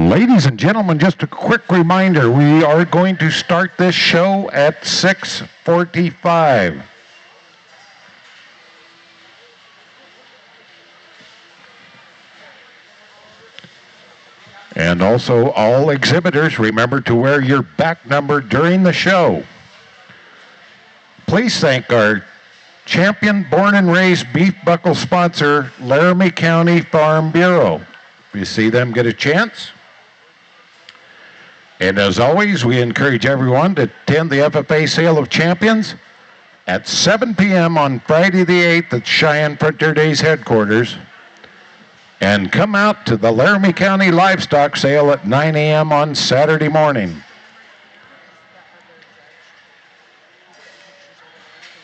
Ladies and gentlemen, just a quick reminder, we are going to start this show at 6:45. And also, all exhibitors, remember to wear your back number during the show. Please thank our champion born and raised beef buckle sponsor, Laramie County Farm Bureau. If you see them, get a chance. And as always, we encourage everyone to attend the FFA Sale of Champions at 7 p.m. on Friday the 8th at Cheyenne Frontier Days headquarters. And come out to the Laramie County Livestock Sale at 9 a.m. on Saturday morning.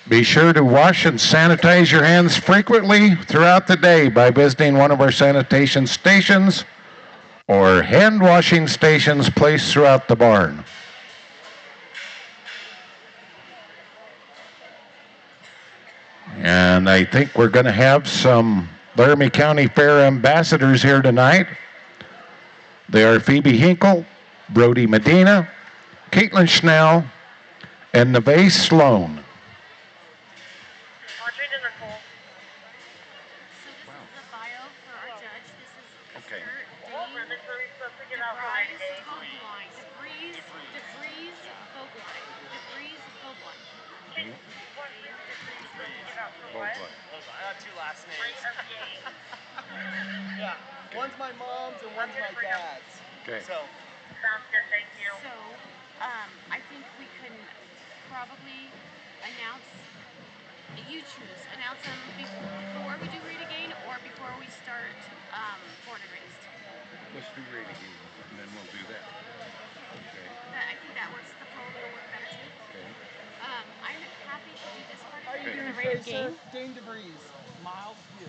Be sure to wash and sanitize your hands frequently throughout the day by visiting one of our sanitation stations or hand washing stations placed throughout the barn. And I think we're going to have some Laramie County Fair ambassadors here tonight. They are Phoebe Hinkle, Brody Medina, Caitlin Schnell, and Neve Sloan. Yeah, one's my mom's and one's my dad's. Okay. So. Sounds good, thank you. So, I think we can probably announce, you choose, announce them before we do Rate Again or before we start Born and Raised. Let's do Rate Again, and then we'll do that. Okay. I think that works, the phone will work better too. Okay. I'm happy to do this part How are you of doing, the Rate Again. Dane DeVries, Miles View.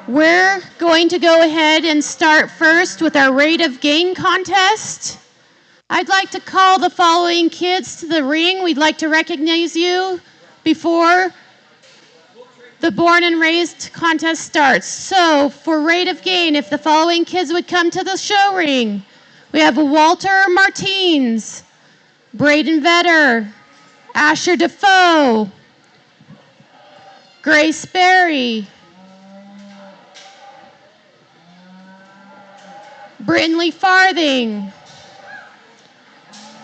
We're going to go ahead and start first with our rate of gain contest. I'd like to call the following kids to the ring. We'd like to recognize you before the born and raised contest starts. So for rate of gain, if the following kids would come to the show ring, we have Walter Martins, Braden Vetter, Asher Defoe, Grace Berry, Brinley Farthing,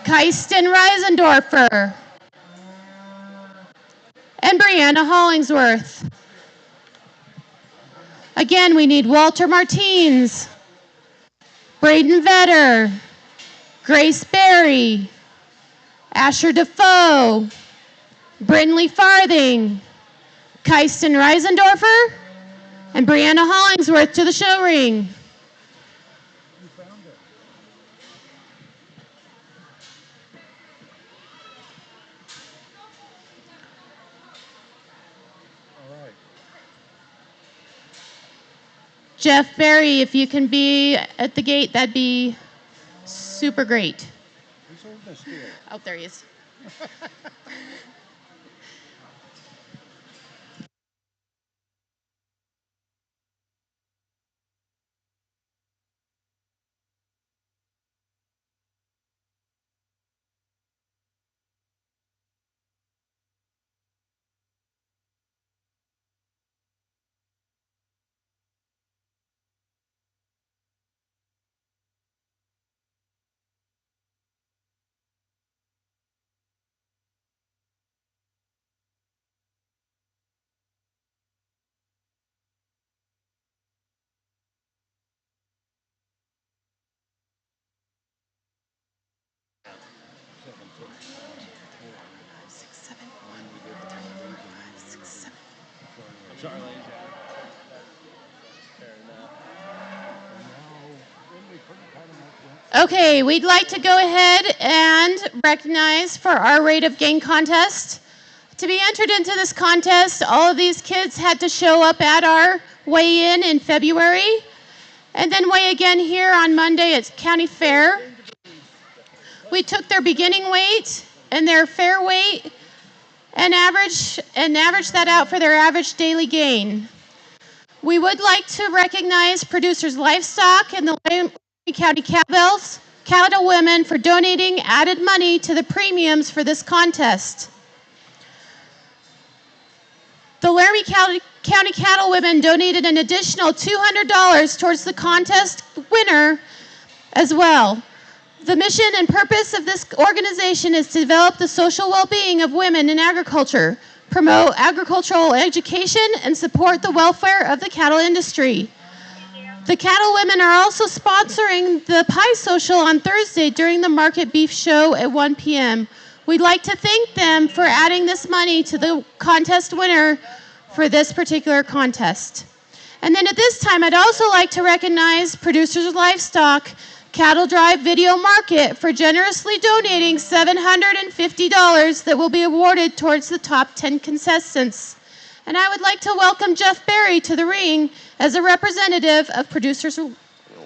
Keisten Reisendorfer, and Brianna Hollingsworth. Again, we need Walter Martins, Braden Vetter, Grace Berry, Asher Defoe, Brinley Farthing, Keisten Reisendorfer, and Brianna Hollingsworth to the show ring. Jeff Berry, if you can be at the gate, that'd be super great. Oh, there he is. Okay, we'd like to go ahead and recognize for our rate of gain contest. To be entered into this contest, all of these kids had to show up at our weigh-in in February and then weigh again here on Monday at County Fair. We took their beginning weight and their fair weight and averaged that out for their average daily gain. We would like to recognize Producers Livestock and the Laramie County cattle women for donating added money to the premiums for this contest. The Laramie County cattle women donated an additional $200 towards the contest winner as well. The mission and purpose of this organization is to develop the social well-being of women in agriculture, promote agricultural education, and support the welfare of the cattle industry. The cattle women are also sponsoring the Pie Social on Thursday during the Market Beef Show at 1 p.m. We'd like to thank them for adding this money to the contest winner for this particular contest. And then at this time, I'd also like to recognize Producers Livestock Cattle Drive Video Market for generously donating $750 that will be awarded towards the top 10 contestants. And I would like to welcome Jeff Berry to the ring as a representative of Producers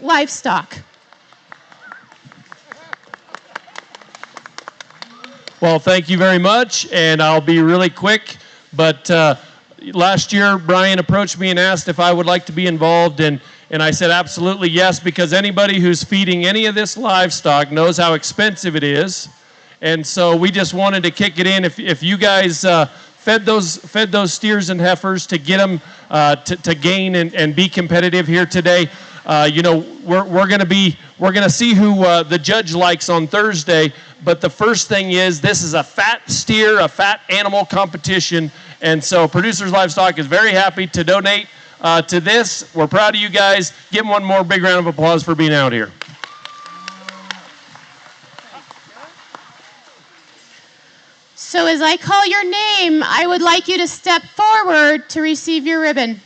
Livestock. Well, thank you very much, and I'll be really quick. But last year, Brian approached me and asked if I would like to be involved, and I said absolutely yes, because anybody who's feeding any of this livestock knows how expensive it is. And so we just wanted to kick it in. If you guys fed those steers and heifers to get them to gain and be competitive here today, you know, we're gonna see who the judge likes on Thursday. But the first thing is, this is a fat steer, a fat animal competition, and so Producers Livestock is very happy to donate to this. We're proud of you guys. Give them one more big round of applause for being out here. So as I call your name, I would like you to step forward to receive your ribbon.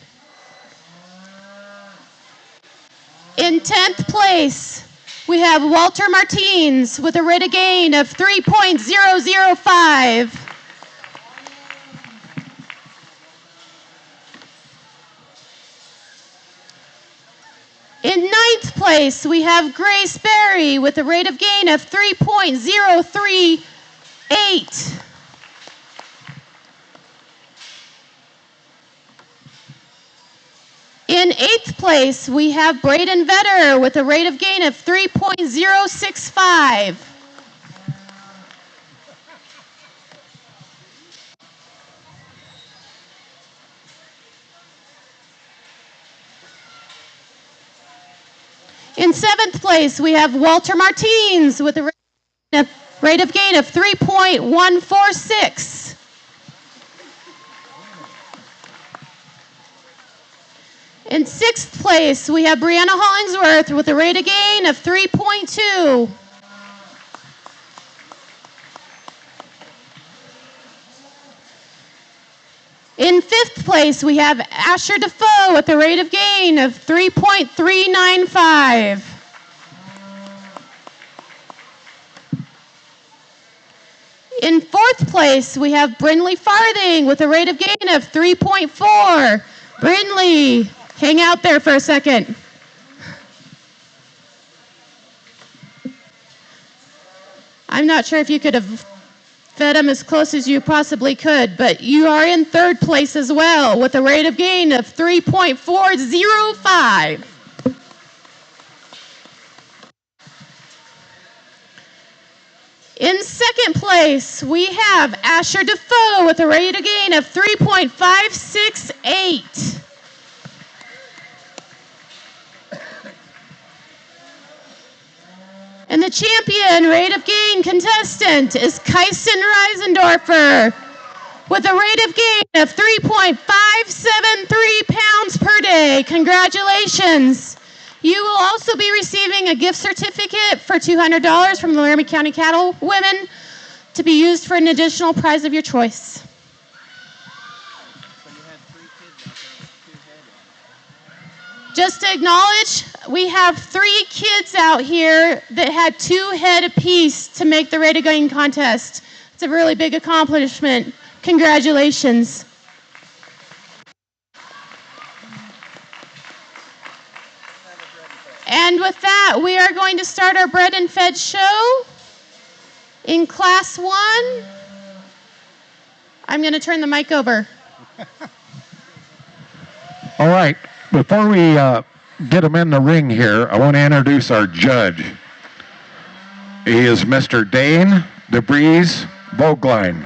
In 10th place, we have Walter Martins with a rate of gain of 3.005. In ninth place, we have Grace Berry with a rate of gain of 3.038. In eighth place, we have Braden Vetter with a rate of gain of 3.065. In seventh place, we have Walter Martins with a rate of gain of 3.146. In sixth place, we have Brianna Hollingsworth with a rate of gain of 3.2. In fifth place, we have Asher Defoe with a rate of gain of 3.395. In fourth place, we have Brinley Farthing with a rate of gain of 3.4. Brinley, hang out there for a second. I'm not sure if you could have fed them as close as you possibly could, but you are in third place as well with a rate of gain of 3.405. In second place, we have Asher Defoe with a rate of gain of 3.568. And the champion rate of gain contestant is Kyson Reisendorfer with a rate of gain of 3.573 pounds per day. Congratulations. You will also be receiving a gift certificate for $200 from the Laramie County Cattle Women to be used for an additional prize of your choice. Just to acknowledge, we have 3 kids out here that had 2 head apiece to make the rate of gain contest. It's a really big accomplishment. Congratulations. And with that, we are going to start our bread and fed show in class 1. I'm going to turn the mic over. All right. Before we get them in the ring here, I want to introduce our judge. He is Mr. Dane DeBreeze Vogline,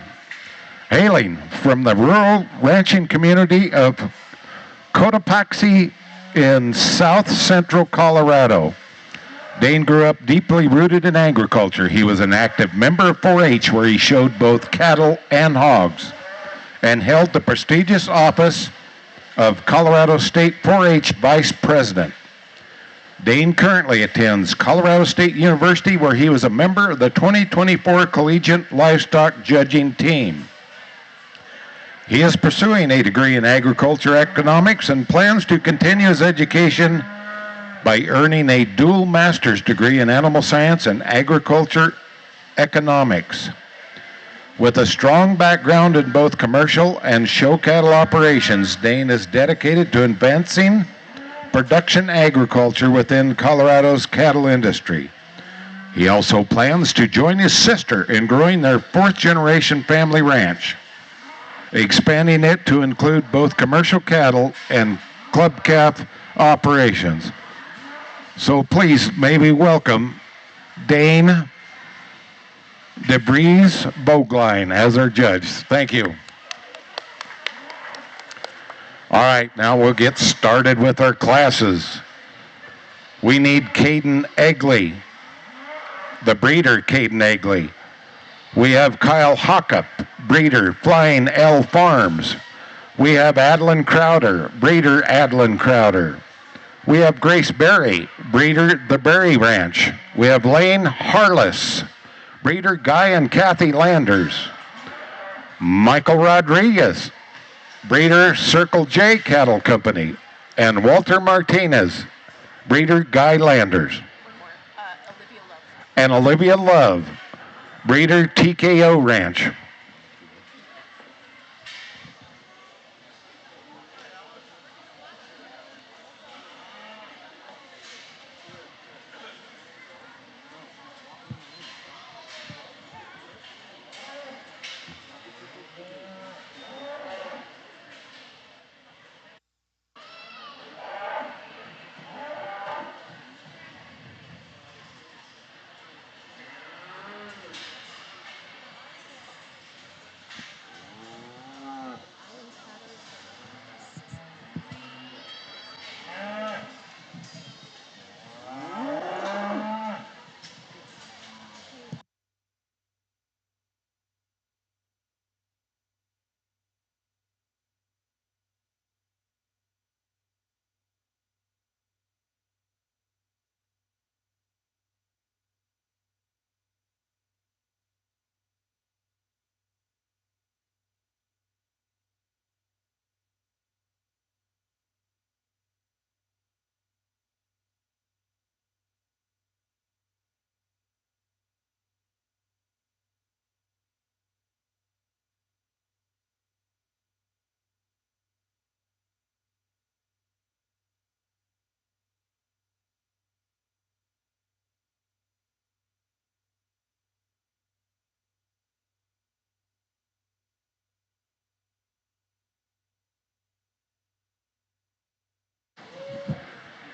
hailing from the rural ranching community of Cotopaxi in south central Colorado. Dane grew up deeply rooted in agriculture. He was an active member of 4-H where he showed both cattle and hogs and held the prestigious office of Colorado State 4-H Vice President. Dane currently attends Colorado State University where he was a member of the 2024 Collegiate Livestock Judging Team. He is pursuing a degree in agriculture economics and plans to continue his education by earning a dual master's degree in animal science and agriculture economics. With a strong background in both commercial and show cattle operations, Dane is dedicated to advancing production agriculture within Colorado's cattle industry. He also plans to join his sister in growing their 4th-generation family ranch, expanding it to include both commercial cattle and club calf operations. So please, may we welcome Dane DeBreeze Vogline as our judge. Thank you. All right, now we'll get started with our classes. We need Caden Egley, the breeder Caden Egley. We have Kyle Hockup, breeder Flying L Farms. We have Adeline Crowder, breeder Adeline Crowder. We have Grace Berry, breeder The Berry Ranch. We have Lane Harless, breeder Guy and Kathy Landers. Michael Rodriguez, breeder Circle J Cattle Company. And Walter Martinez, breeder Guy Landers. And Olivia Love, breeder TKO Ranch.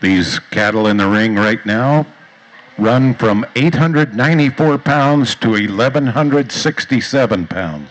These cattle in the ring right now run from 894 pounds to 1,167 pounds.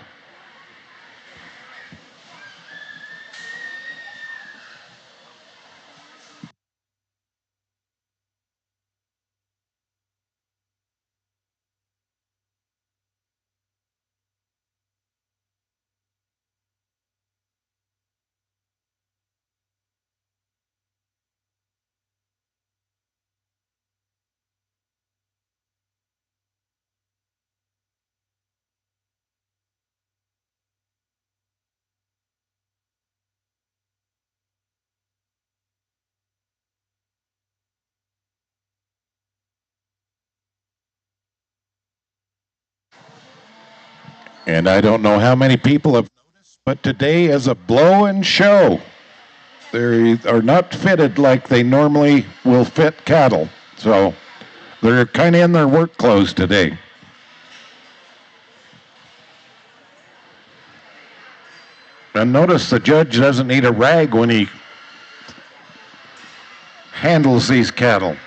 And I don't know how many people have noticed, but today is a blow and show. They are not fitted like they normally will fit cattle. So they're kind of in their work clothes today. And notice the judge doesn't need a rag when he handles these cattle.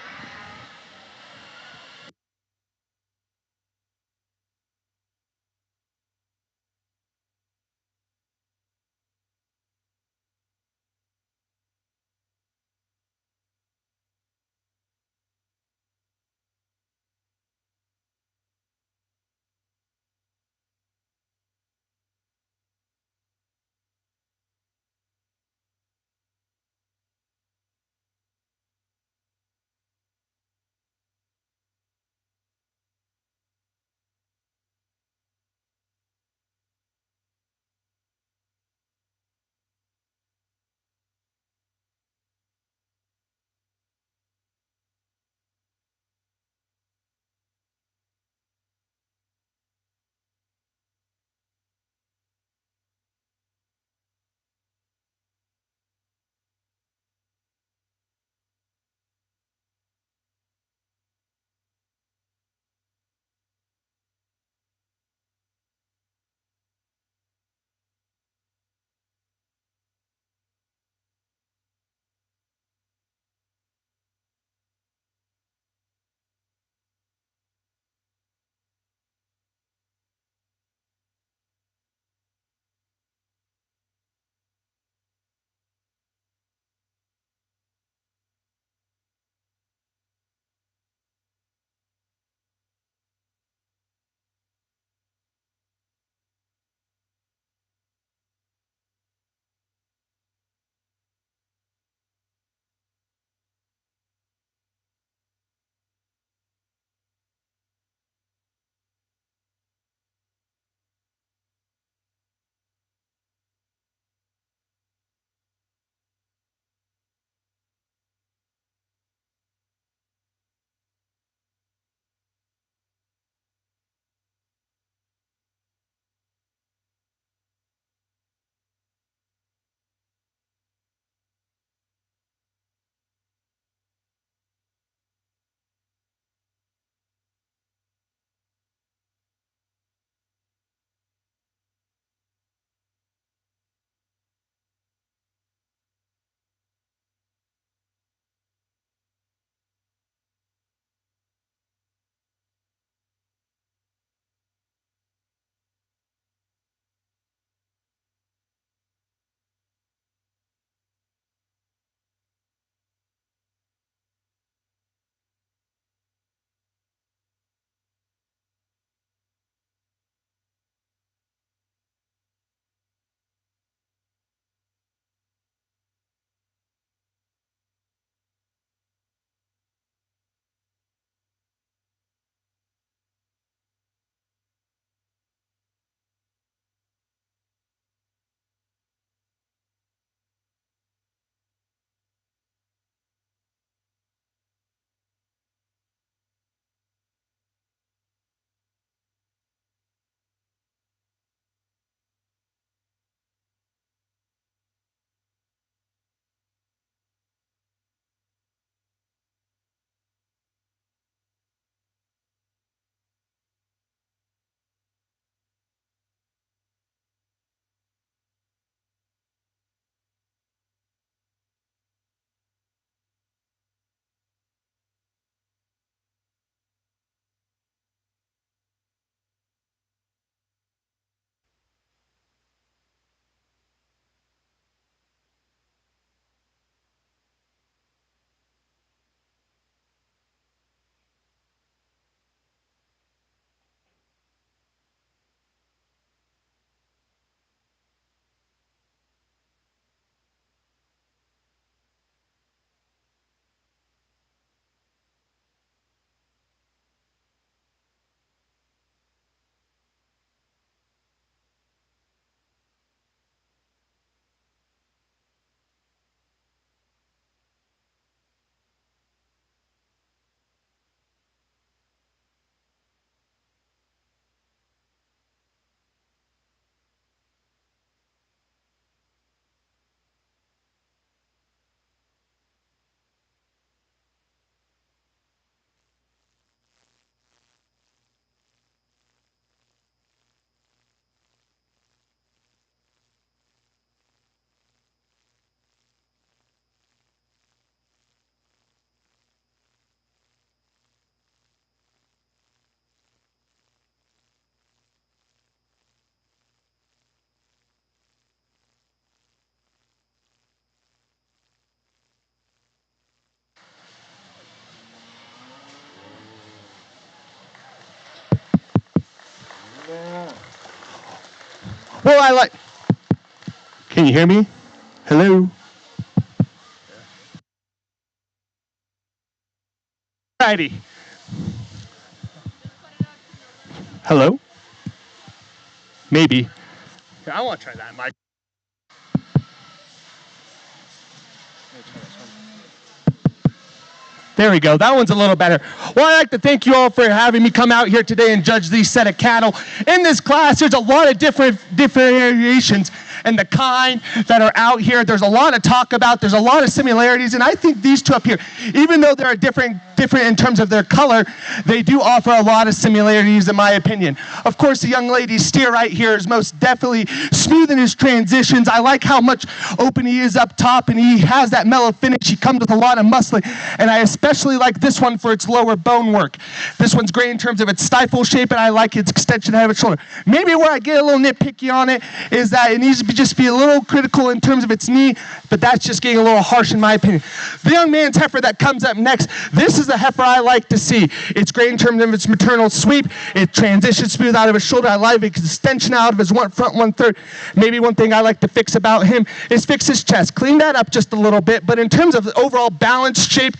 Well, I like. Can you hear me? Hello? Alrighty. Hello? Maybe. Here, I want to try that, Mike. There we go. That one's a little better. Well, I'd like to thank you all for having me come out here today and judge these set of cattle. In this class, there's a lot of different variations and the kind that are out here. There's a lot to talk about. There's a lot of similarities, and I think these two up here, even though they're different in terms of their color, they do offer a lot of similarities in my opinion. Of course, the young lady's steer right here is most definitely smooth in his transitions. I like how much open he is up top, and he has that mellow finish. He comes with a lot of muscling, and I especially like this one for its lower bone work. This one's great in terms of its stifle shape, and I like its extension out of its shoulder. Maybe where I get a little nitpicky on it is that it needs to just be a little critical in terms of its knee, but that's just getting a little harsh in my opinion. The young man's heifer that comes up next, this is a heifer I like to see. It's great in terms of its maternal sweep. It transitions smooth out of his shoulder. I like its extension out of his front 1/3. Maybe one thing I like to fix about him is fix his chest. Clean that up just a little bit, but in terms of the overall balance, shape,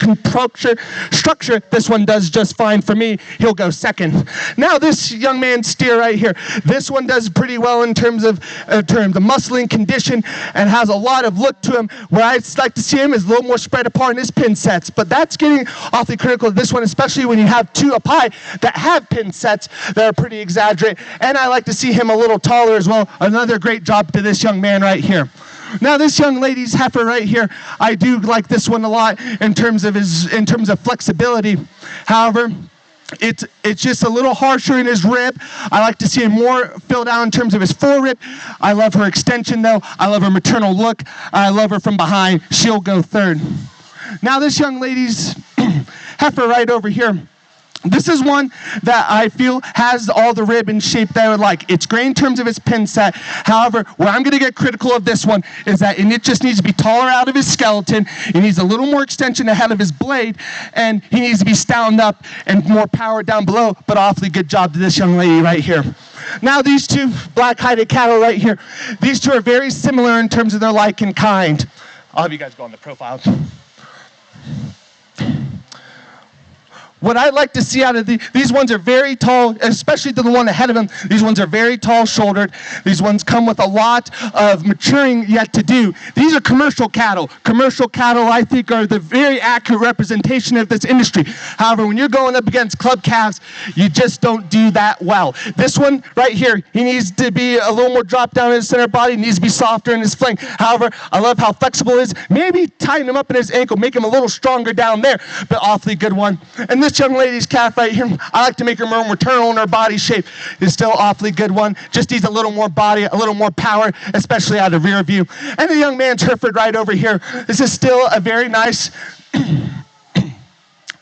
structure, this one does just fine for me. He'll go second. Now this young man's steer right here, this one does pretty well in terms of the muscling condition and has a lot of look to him. Where I'd like to see him is a little more spread apart in his pin sets, but that's getting awfully critical of this one, especially when you have two up high that have pin sets that are pretty exaggerated. And I like to see him a little taller as well. Another great job to this young man right here. Now this young lady's heifer right here, I do like this one a lot in terms of flexibility. However, it's just a little harsher in his rib. I like to see him more filled out in terms of his forerib. I love her extension though. I love her maternal look. I love her from behind. She'll go third. Now this young lady's heifer right over here, this is one that I feel has all the rib and shape that I would like. It's great in terms of its pin set. However, where I'm going to get critical of this one is that it just needs to be taller out of his skeleton. He needs a little more extension ahead of his blade, and he needs to be stound up and more power down below, but awfully good job to this young lady right here. Now these two black-hided cattle right here, these two are very similar in terms of their like and kind. I'll have you guys go on the profiles. What I'd like to see out of these ones are very tall, especially to the one ahead of them. These ones are very tall shouldered. These ones come with a lot of maturing yet to do. These are commercial cattle. Commercial cattle, I think, are the very accurate representation of this industry. However, when you're going up against club calves, you just don't do that well. This one right here, he needs to be a little more drop down in his center body, needs to be softer in his flank. However, I love how flexible it is. Maybe tighten him up in his ankle, make him a little stronger down there, but awfully good one. And this young lady's calf right here, I like to make her more maternal in her body shape. It's still awfully good one. Just needs a little more body, a little more power, especially out of rear view. And the young man's Hereford right over here. This is still a very nice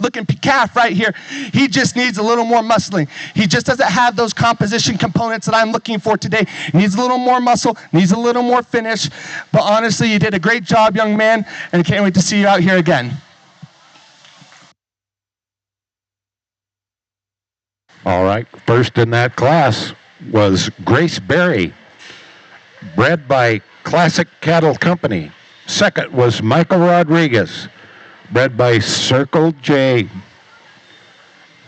looking calf right here. He just needs a little more muscling. He just doesn't have those composition components that I'm looking for today. He needs a little more muscle, needs a little more finish. But honestly, you did a great job, young man, and I can't wait to see you out here again. All right, first in that class was Grace Berry, bred by Classic Cattle Company. Second was Michael Rodriguez, bred by Circle J.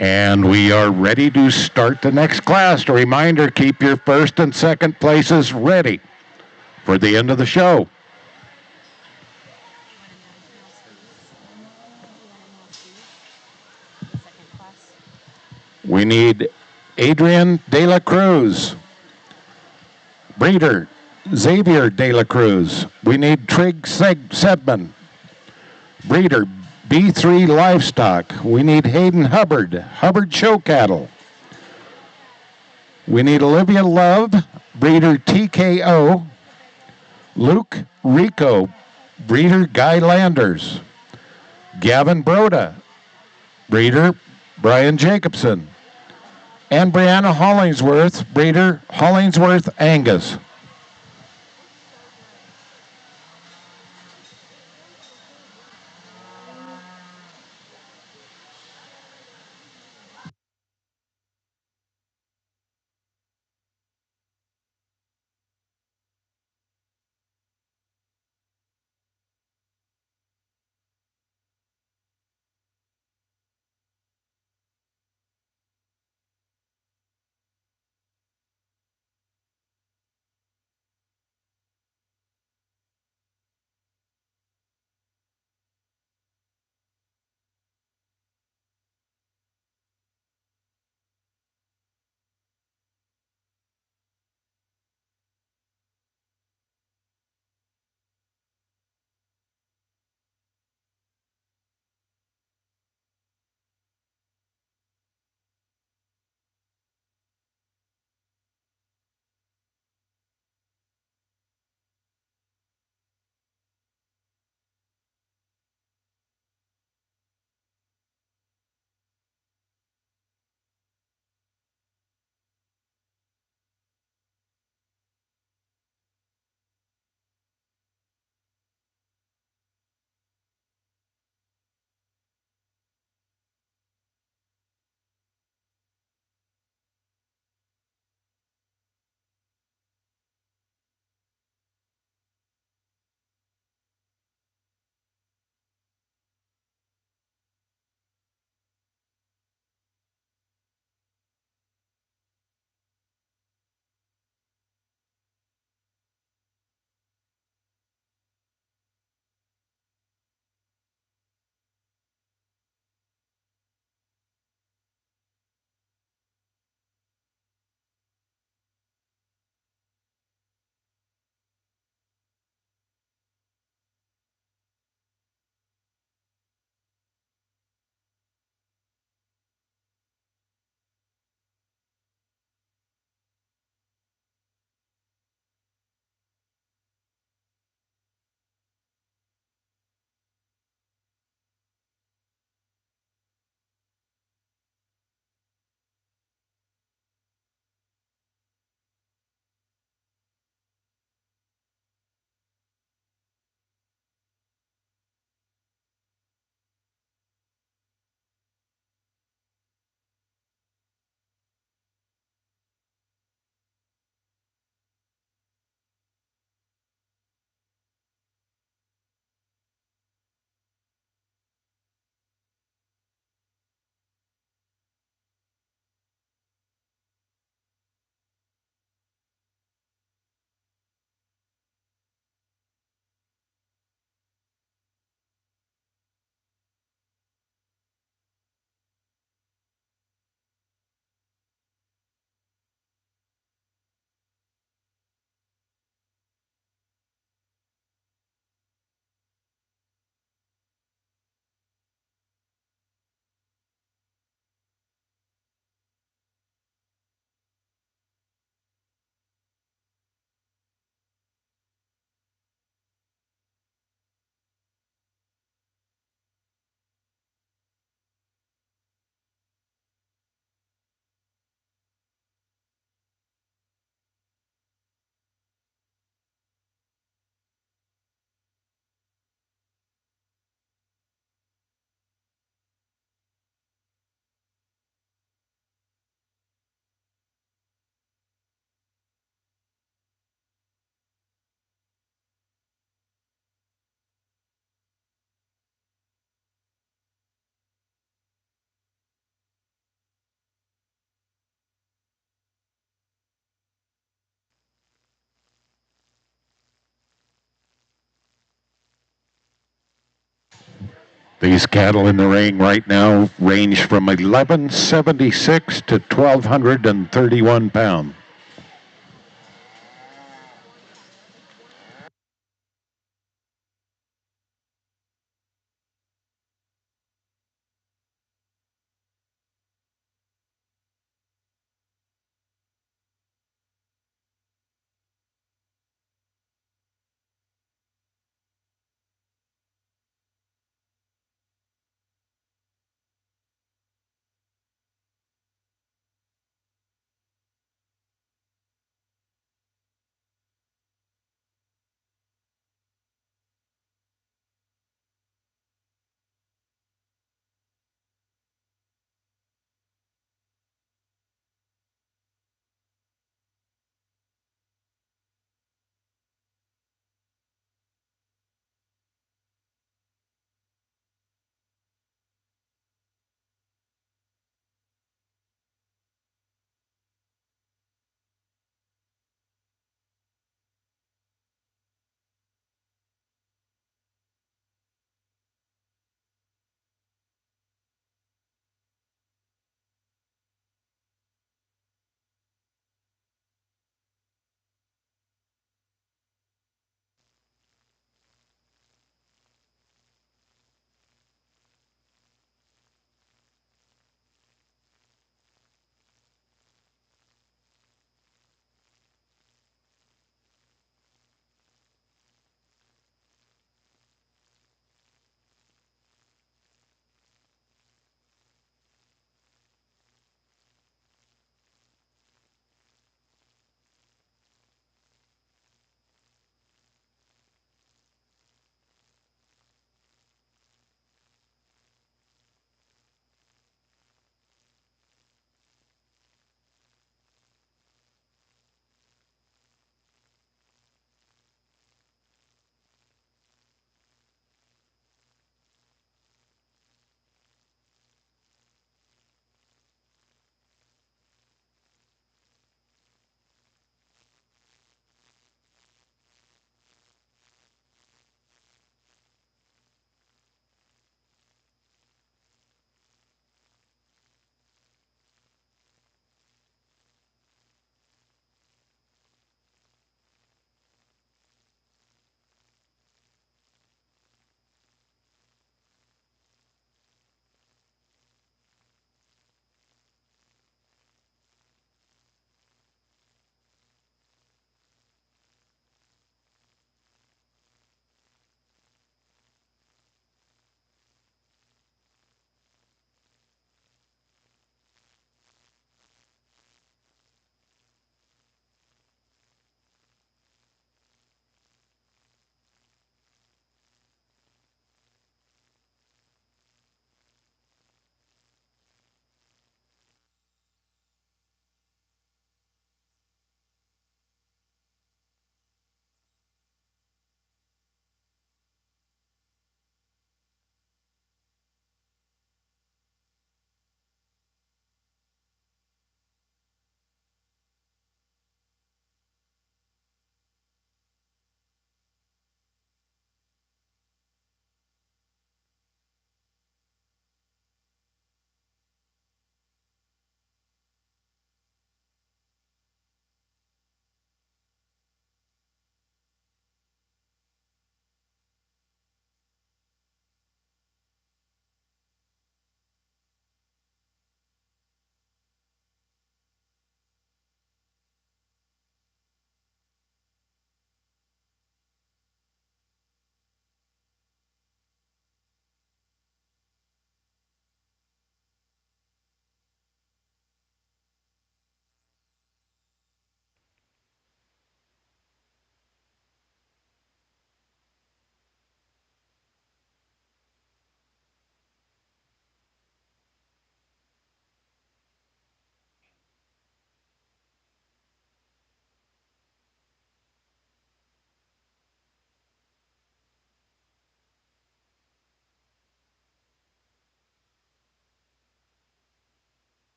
And we are ready to start the next class. A reminder, keep your first and second places ready for the end of the show. We need Adrian De La Cruz, breeder Xavier De La Cruz. We need Trig Sedman, breeder B3 Livestock. We need Hayden Hubbard, Hubbard Show Cattle. We need Olivia Love, breeder TKO. Luke Rico, breeder Guy Landers. Gavin Broda, breeder Brian Jacobson. And Brianna Hollingsworth, breeder Hollingsworth Angus. These cattle in the ring right now range from 1176 to 1231 pounds.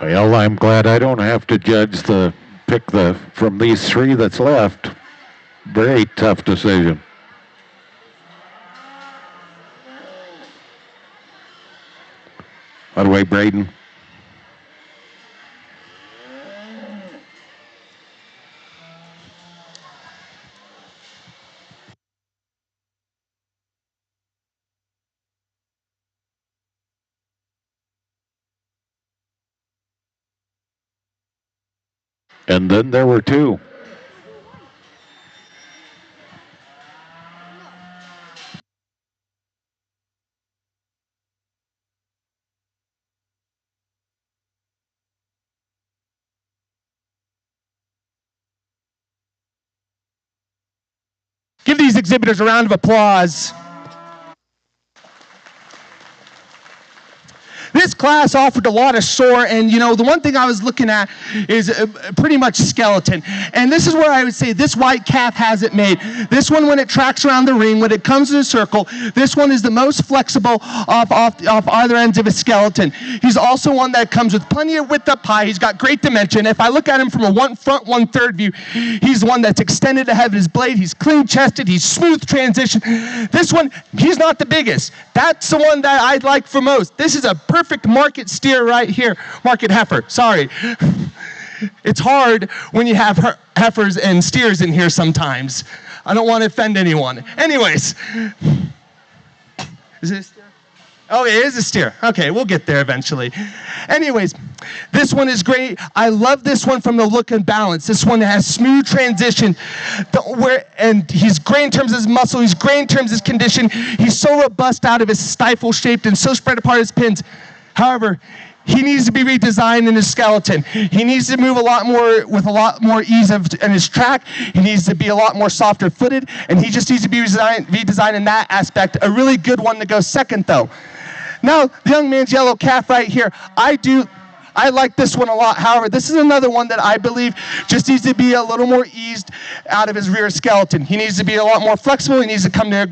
Well, I'm glad I don't have to pick from these three that's left. Very tough decision. By the way, Braden. And then there were two. Give these exhibitors a round of applause. This class offered a lot of sore, and the one thing I was looking at is pretty much skeleton. And this is where I would say this white calf has it made. This one, when it tracks around the ring, when it comes in a circle, this one is the most flexible off either ends of a skeleton. He's also one that comes with plenty of width up high. He's got great dimension. If I look at him from a front 1/3 view, he's one that's extended ahead of his blade. He's clean chested. He's smooth transition. This one, he's not the biggest. That's the one that I'd like for most. This is a perfect market steer right here. Market heifer, sorry. It's hard when you have heifers and steers in here sometimes. I don't want to offend anyone. Anyways. Is it a steer? Oh, it is a steer. Okay, we'll get there eventually. Anyways, this one is great. I love this one from the look and balance. This one has smooth transition. And he's great in terms of his muscle. He's great in terms of his condition. He's so robust out of his stifle shaped and so spread apart his pins. However, he needs to be redesigned in his skeleton. He needs to move with a lot more ease in his track. He needs to be a lot more softer footed, and he just needs to be redesigned in that aspect. A really good one to go second, though. Now, the young man's yellow calf right here. I like this one a lot. However, this is another one that I believe just needs to be a little more eased out of his rear skeleton. He needs to be a lot more flexible. He needs to come to the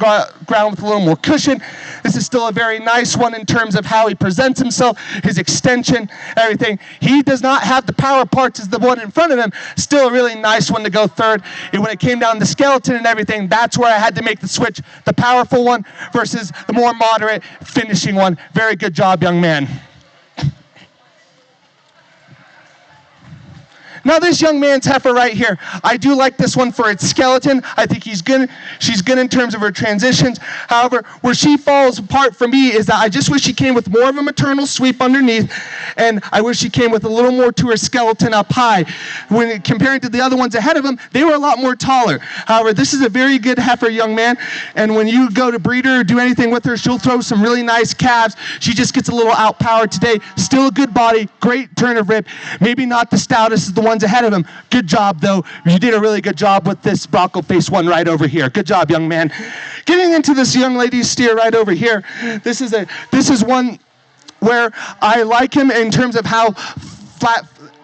ground with a little more cushion. This is still a very nice one in terms of how he presents himself, his extension, everything. He does not have the power parts as the one in front of him. Still a really nice one to go third. And when it came down to skeleton and everything, that's where I had to make the switch. The powerful one versus the more moderate finishing one. Very good job, young man. Now this young man's heifer right here, I do like this one for its skeleton. I think she's good in terms of her transitions. However, where she falls apart for me is that I just wish she came with more of a maternal sweep underneath, and I wish she came with a little more to her skeleton up high. When comparing to the other ones ahead of them, they were a lot more taller. However, this is a very good heifer, young man, and when you go to breed her or do anything with her, she'll throw some really nice calves. She just gets a little outpowered today. Still a good body, great turn of rib. Maybe not the stoutest as the ones ahead of him. Good job, though. You did a really good job with this Bronco face one right over here. Good job, young man. Getting into this young lady's steer right over here, this is one where I like him in terms of how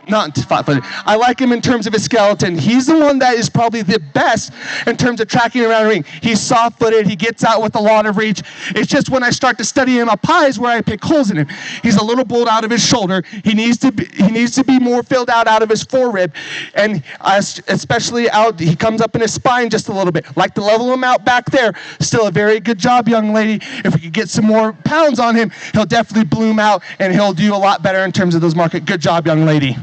I like him in terms of his skeleton. He's the one that is probably the best in terms of tracking around the ring. He's soft-footed. He gets out with a lot of reach. It's just when I start to study him up high is where I pick holes in him. He's a little bolt out of his shoulder. He needs to be more filled out of his forerib, and especially out. He comes up in his spine just a little bit. Like to level him out back there. Still a very good job, young lady. If we could get some more pounds on him, he'll definitely bloom out, and he'll do a lot better in terms of those market. Good job, young lady.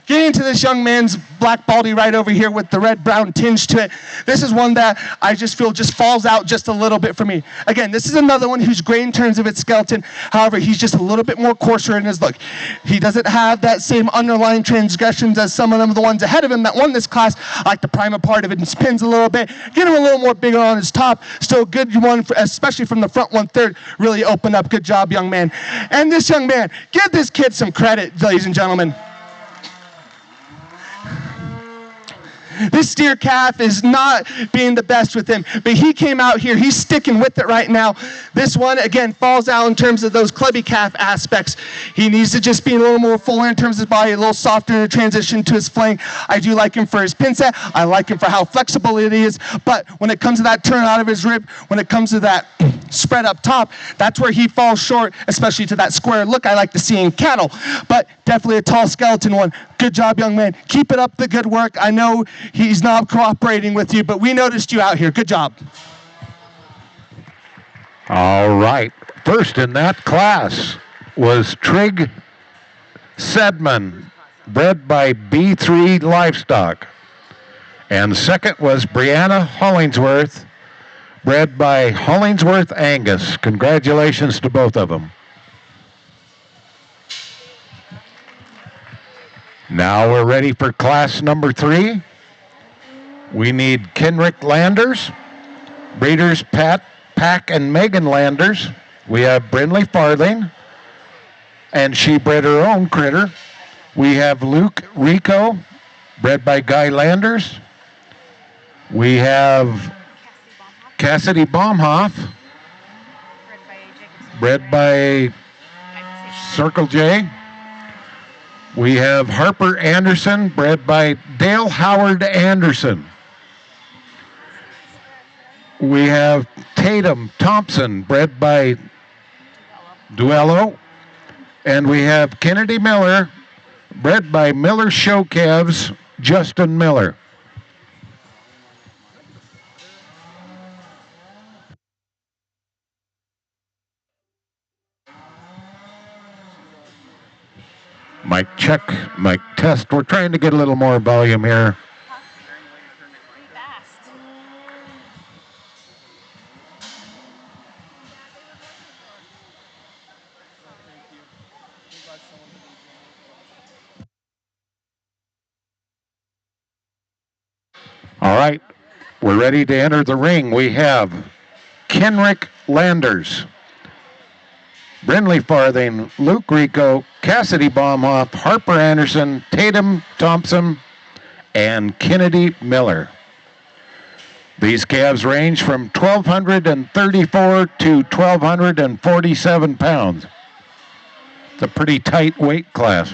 Getting into this young man's black baldy right over here with the red-brown tinge to it. This is one that I just feel just falls out just a little bit for me. Again, this is another one who's great in terms of its skeleton. However, he's just a little bit more coarser in his look. He doesn't have that same underlying transgressions as some of them, the ones ahead of him that won this class. I like to prime a part of it and spins a little bit. Get him a little more bigger on his top. Still a good one, especially from the front 1/3. Really opened up. Good job, young man. And this young man, give this kid some credit, ladies and gentlemen. This steer calf is not being the best with him, but he came out here. He's sticking with it right now. This one, again, falls out in terms of those clubby calf aspects. He needs to just be a little more fuller in terms of his body, a little softer in the transition to his fling. I do like him for his pin set. I like him for how flexible it is, but when it comes to that turn out of his rib, when it comes to that spread up top, that's where he falls short, especially to that square look I like to see in cattle. But definitely a tall skeleton one. Good job, young man. Keep it up, the good work. I know he's not cooperating with you, but we noticed you out here. Good job. All right. First in that class was Trig Sedman, bred by B3 Livestock. And second was Brianna Hollingsworth, bred by Hollingsworth Angus. Congratulations to both of them. Now we're ready for class number 3. We need Kenrick Landers, breeders Pat, Pack, and Megan Landers. We have Brindley Farthing, and she bred her own critter. We have Luke Rico, bred by Guy Landers. We have Cassidy Baumhoff, bred by Circle J. We have Harper Anderson, bred by Dale Howard Anderson. We have Tatum Thompson, bred by Duello. And we have Kennedy Miller, bred by Miller Show Calves, Justin Miller. Mic check, mic test. We're trying to get a little more volume here. All right, we're ready to enter the ring. We have Kenrick Landers, Brindley Farthing, Luke Rico, Cassidy Baumhoff, Harper Anderson, Tatum Thompson, and Kennedy Miller. These calves range from 1,234 to 1,247 pounds. It's a pretty tight weight class.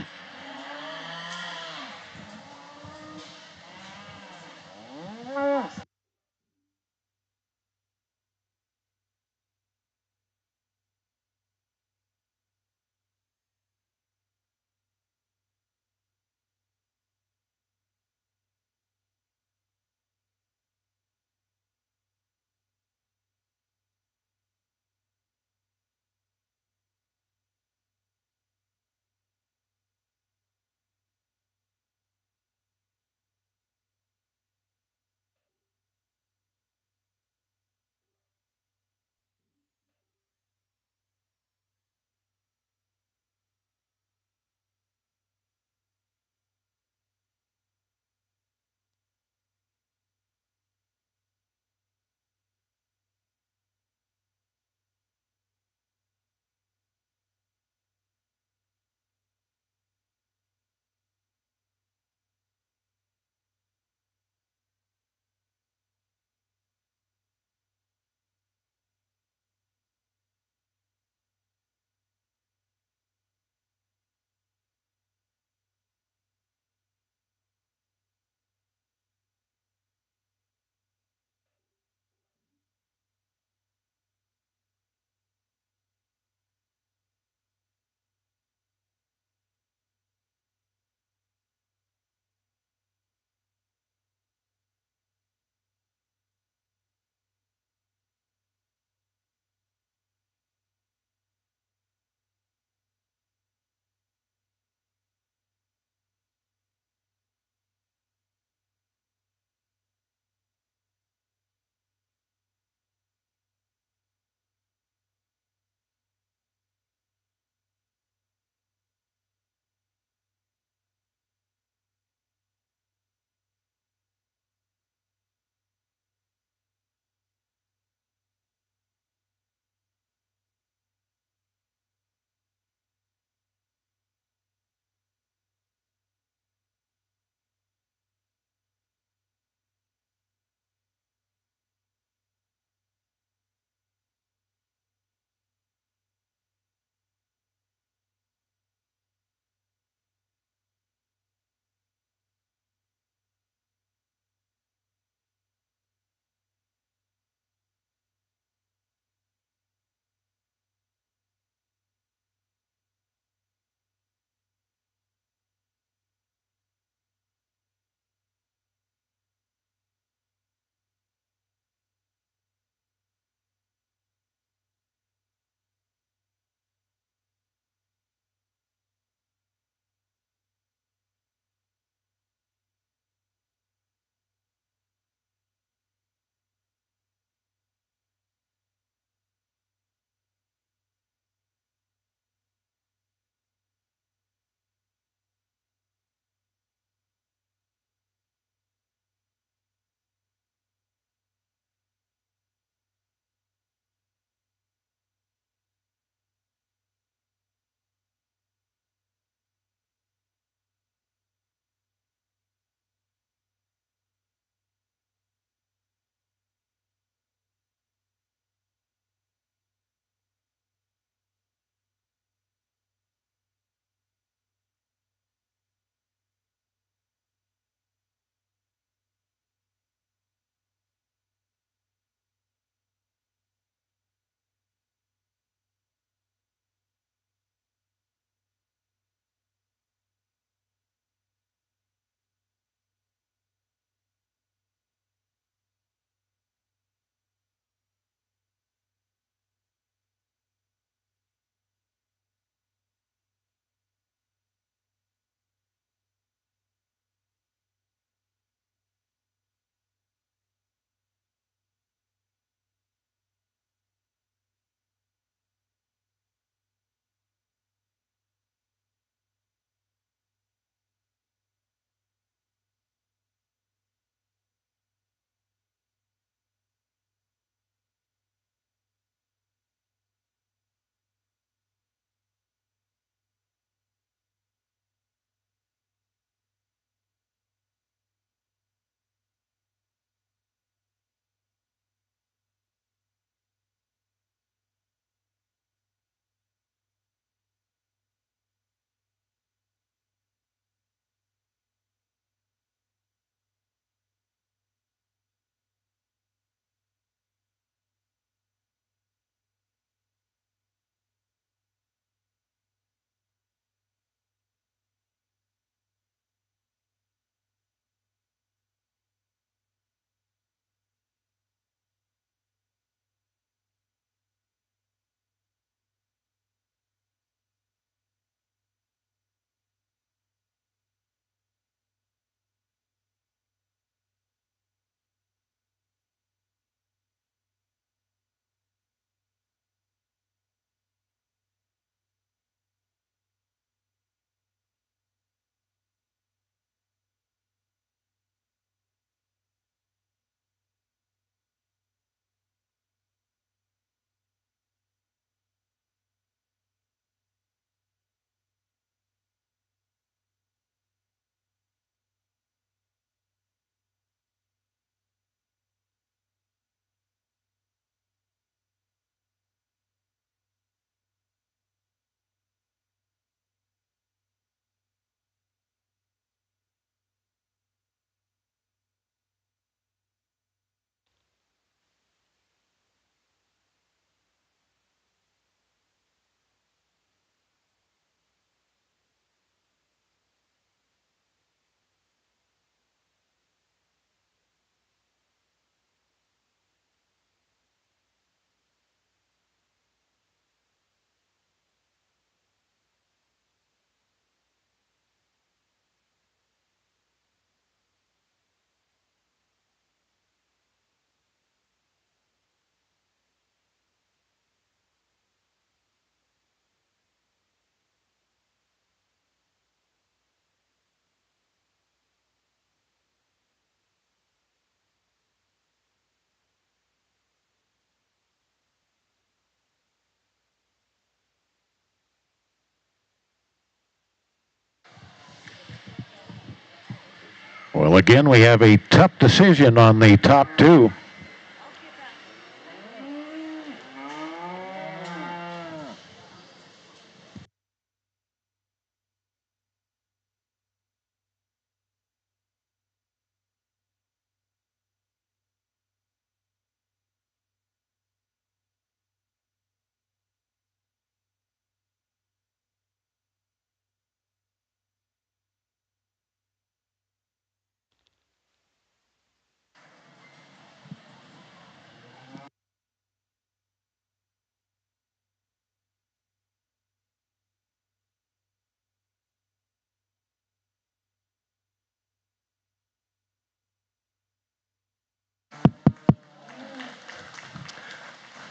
Well, again, we have a tough decision on the top two.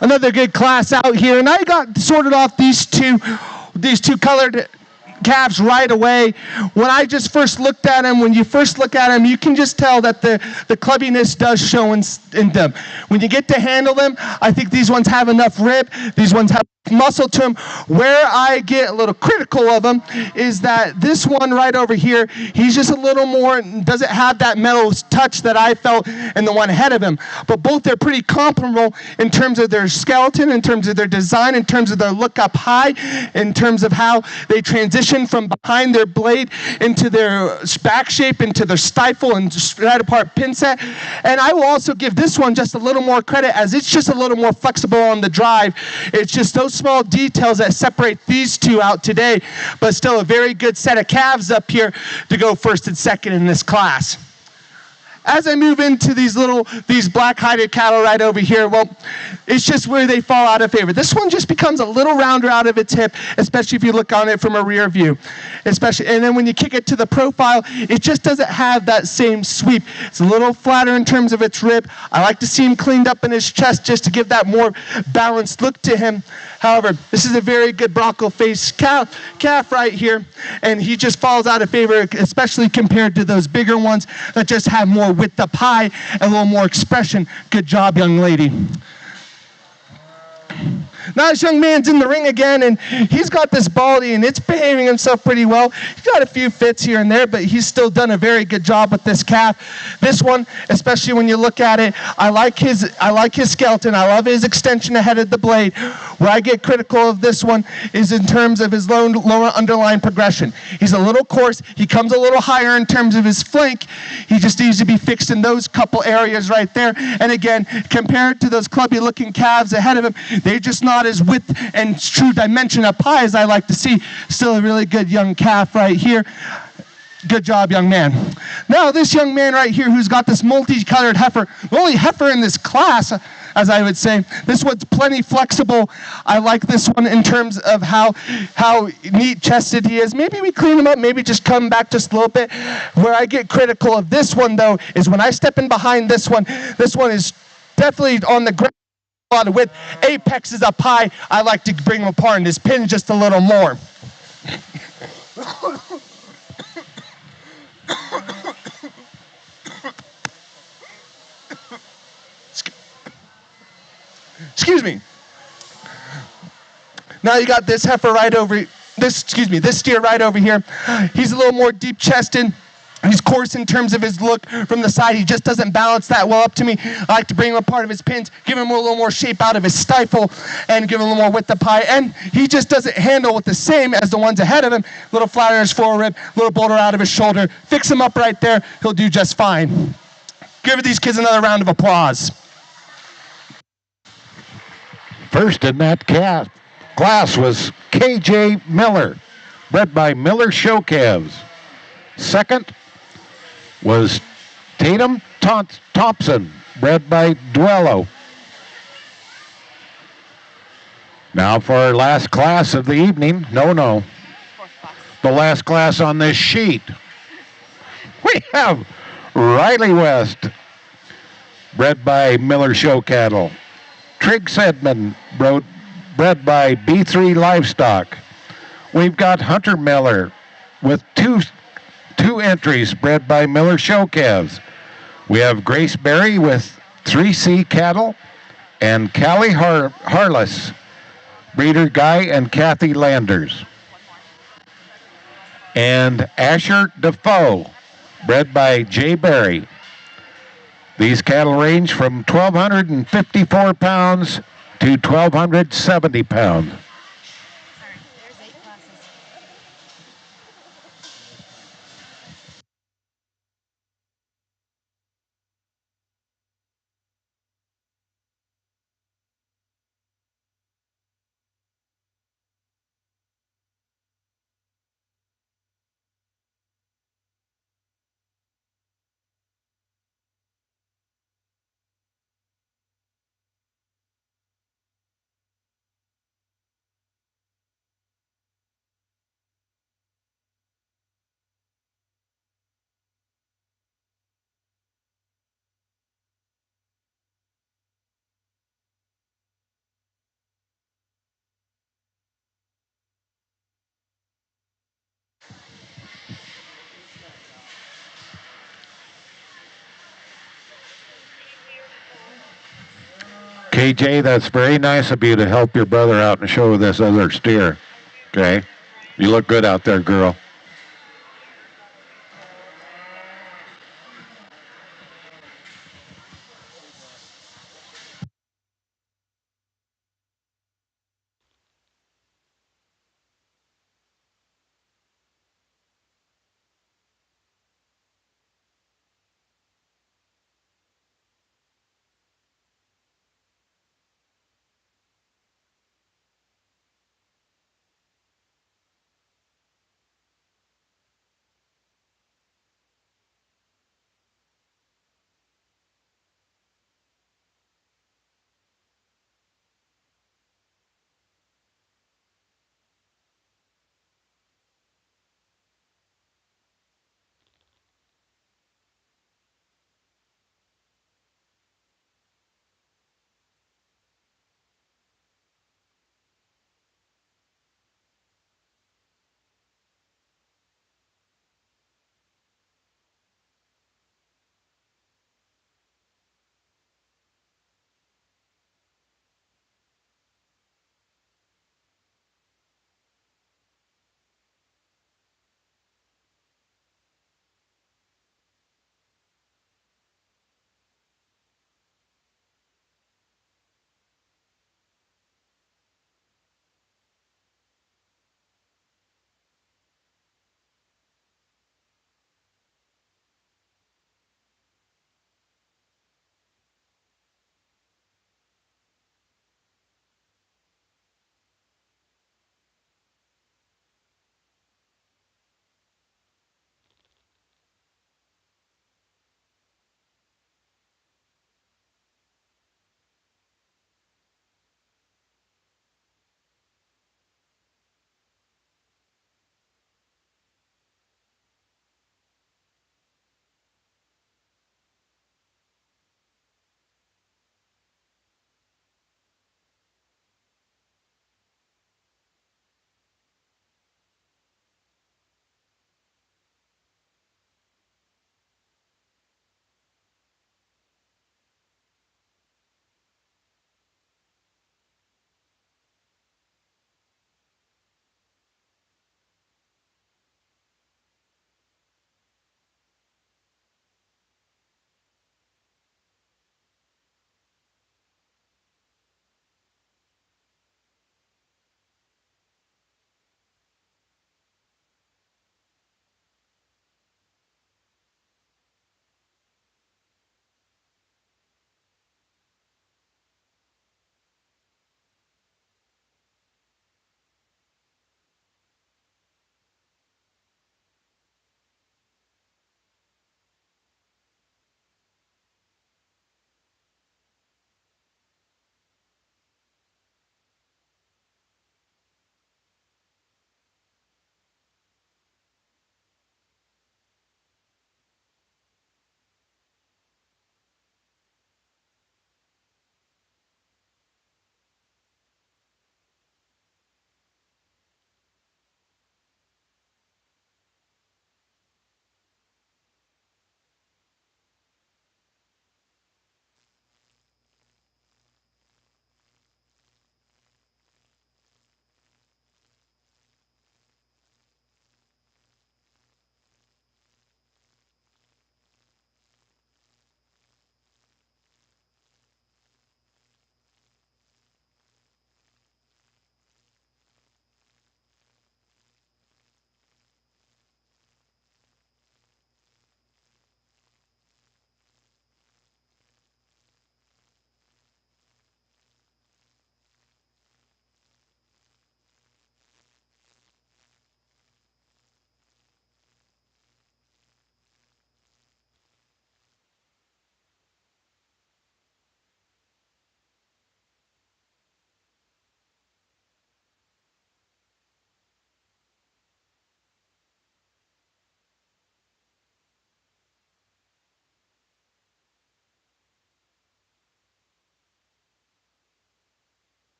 Another good class out here, and I got sorted off these two colored calves right away. When I just first looked at them, when you first look at them, you can just tell that the clubbiness does show in them. When you get to handle them, I think these ones have enough rib. These ones have muscle to them. Where I get a little critical of them is that this one right over here, he's just a little more, doesn't have that metal touch that I felt in the one ahead of him. But both are pretty comparable in terms of their skeleton, in terms of their design, in terms of their look up high, in terms of how they transition from behind their blade into their back shape, into their stifle and right apart pin set. And I will also give this one just a little more credit as it's just a little more flexible on the drive. It's just those small details that separate these two out today, but still a very good set of calves up here to go first and second in this class. As I move into these black-hided cattle right over here, well, it's just where they fall out of favor. This one just becomes a little rounder out of its hip, especially if you look on it from a rear view. And then when you kick it to the profile, it just doesn't have that same sweep. It's a little flatter in terms of its rib. I like to see him cleaned up in his chest just to give that more balanced look to him. However, this is a very good bronco-faced calf right here, and he just falls out of favor, especially compared to those bigger ones that just have more width up high and a little more expression. Good job, young lady. Now this young man's in the ring again, and he's got this baldy, and it's behaving himself pretty well. He's got a few fits here and there, but he's still done a very good job with this calf. This one, especially when you look at it, I like his skeleton. I love his extension ahead of the blade. Where I get critical of this one is in terms of his lower underlying progression. He's a little coarse. He comes a little higher in terms of his flank. He just needs to be fixed in those couple areas right there. And again, compared to those clubby-looking calves ahead of him, they're just not as width and true dimension up high as I like to see. Still a really good young calf right here. Good job, young man. Now this young man right here who's got this multicolored heifer, the only heifer in this class, as I would say. This one's plenty flexible. I like this one in terms of how neat chested he is. Maybe we clean him up, maybe just come back just a little bit. Where I get critical of this one though is when I step in behind this one is definitely on the ground. A lot of width. Apex is up high. I like to bring him apart and his pin just a little more. Excuse me. Now you got this heifer right over this steer right over here. He's a little more deep chested. He's coarse in terms of his look from the side. He just doesn't balance that well up to me. I like to bring him a part of his pins, give him a little more shape out of his stifle, and give him a little more width up high. And he just doesn't handle with the same as the ones ahead of him. A little flatter in his forearm, a little bolder out of his shoulder. Fix him up right there. He'll do just fine. Give these kids another round of applause. First in that class was KJ Miller, bred by Miller Show Calves. Second was Tatum Thompson, bred by Duello. Now for our last class of the evening. No. The last class on this sheet. We have Riley West, bred by Miller Show Cattle. Triggs Edmond, bred by B3 Livestock. We've got Hunter Miller with two entries, bred by Miller Show Calves. We have Grace Berry with 3C Cattle, and Callie Harless, breeder Guy and Kathy Landers. And Asher Defoe, bred by Jay Berry. These cattle range from 1,254 pounds to 1,270 pounds. There's 8 classes. KJ, that's very nice of you to help your brother out and show this other steer. Okay? You look good out there, girl.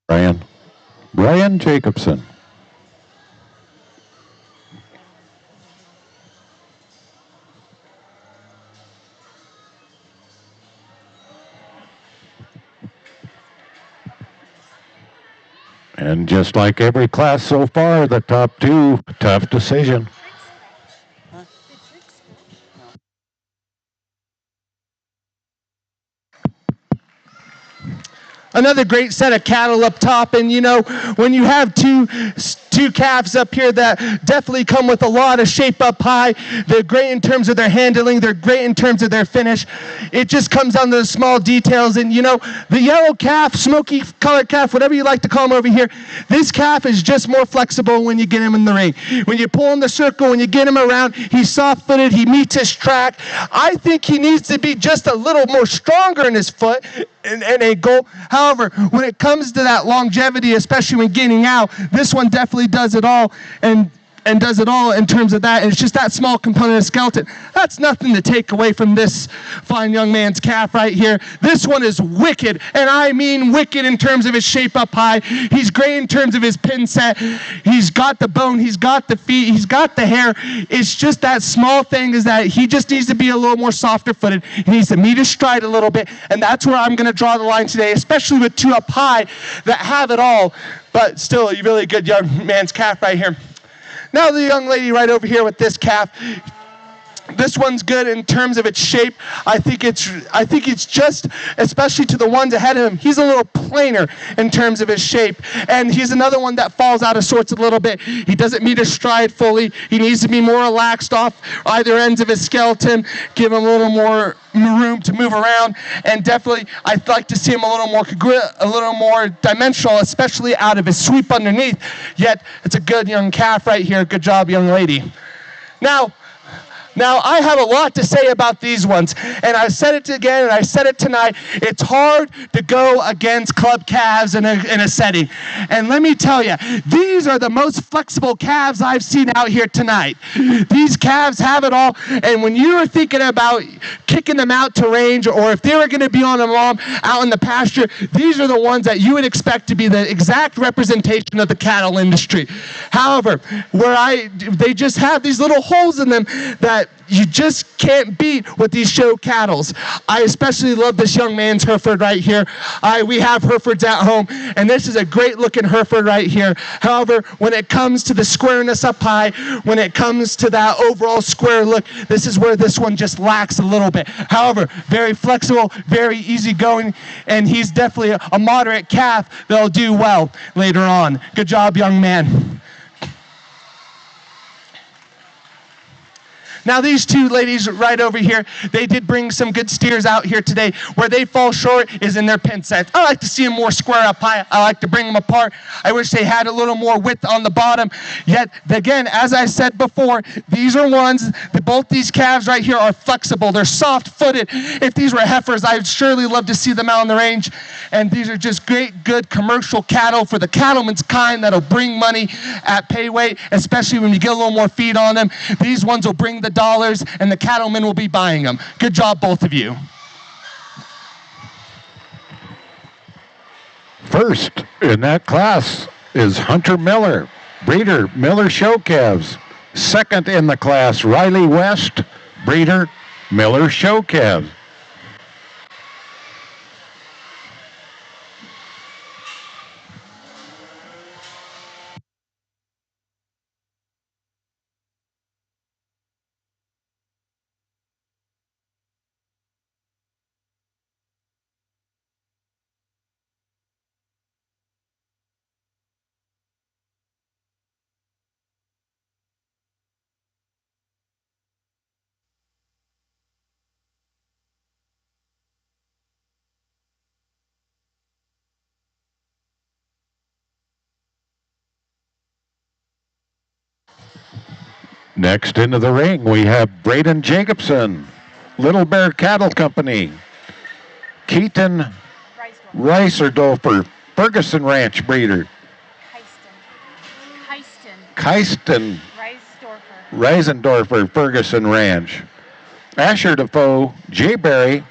Brian Jacobson. And just like every class so far, the top two, tough decision. Another great set of cattle up top, and you know, when you have two calves up here that definitely come with a lot of shape up high, they're great in terms of their handling, they're great in terms of their finish. It just comes down to the small details, and you know, the yellow calf, smoky colored calf, whatever you like to call him over here, this calf is just more flexible when you get him in the ring. When you pull in the circle, when you get him around, he's soft-footed, he meets his track. I think he needs to be just a little more stronger in his foot and ankle. However, when it comes to that longevity, especially when getting out, this one definitely does it all and does it all in terms of that. And it's just that small component of skeleton. That's nothing to take away from this fine young man's calf right here. This one is wicked, and I mean wicked in terms of his shape up high. He's great in terms of his pin set. He's got the bone, he's got the feet, he's got the hair. It's just that small thing is that he just needs to be a little more softer footed. He needs to meet his stride a little bit, and that's where I'm going to draw the line today, especially with two up high that have it all, but still a really good young man's calf right here. Now the young lady right over here with this calf, this one's good in terms of its shape. I think it's just, especially to the ones ahead of him, he's a little plainer in terms of his shape. And he's another one that falls out of sorts a little bit. He doesn't meet his stride fully. He needs to be more relaxed off either ends of his skeleton, give him a little more room to move around, and definitely I'd like to see him a little more dimensional, especially out of his sweep underneath. Yet it's a good young calf right here. Good job, young lady. Now, I have a lot to say about these ones, and I said it again, and I said it tonight. It's hard to go against club calves in a setting. And let me tell you, these are the most flexible calves I've seen out here tonight. These calves have it all, and when you were thinking about kicking them out to range, or if they were going to be on a lawn out in the pasture, these are the ones that you would expect to be the exact representation of the cattle industry. However, they just have these little holes in them that you just can't beat with these show cattles. I especially love this young man's Hereford right here. We have Herefords at home, and this is a great looking Hereford right here. However, when it comes to the squareness up high, when it comes to that overall square look, this is where this one just lacks a little bit. However, very flexible, very easygoing, and he's definitely a moderate calf that'll do well later on. Good job, young man. Now these two ladies right over here, they did bring some good steers out here today. Where they fall short is in their pin sets. I like to see them more square up high. I like to bring them apart. I wish they had a little more width on the bottom. Yet again, as I said before, these are ones, both these calves right here are flexible. They're soft-footed. If these were heifers, I'd surely love to see them out on the range. And these are just great, good commercial cattle for the cattleman's kind that'll bring money at pay weight, especially when you get a little more feed on them. These ones will bring the dollars, and the cattlemen will be buying them. Good job, both of you. First in that class is Hunter Miller, breeder, Miller Show Calves. Second in the class, Riley West, breeder, Miller Show Calves. Next into the ring, we have Braden Jacobson, Little Bear Cattle Company. Keaton Reiserdorfer, Ferguson Ranch breeder. Keisten Reisendorfer, Ferguson Ranch. Asher Defoe, Jay Berry,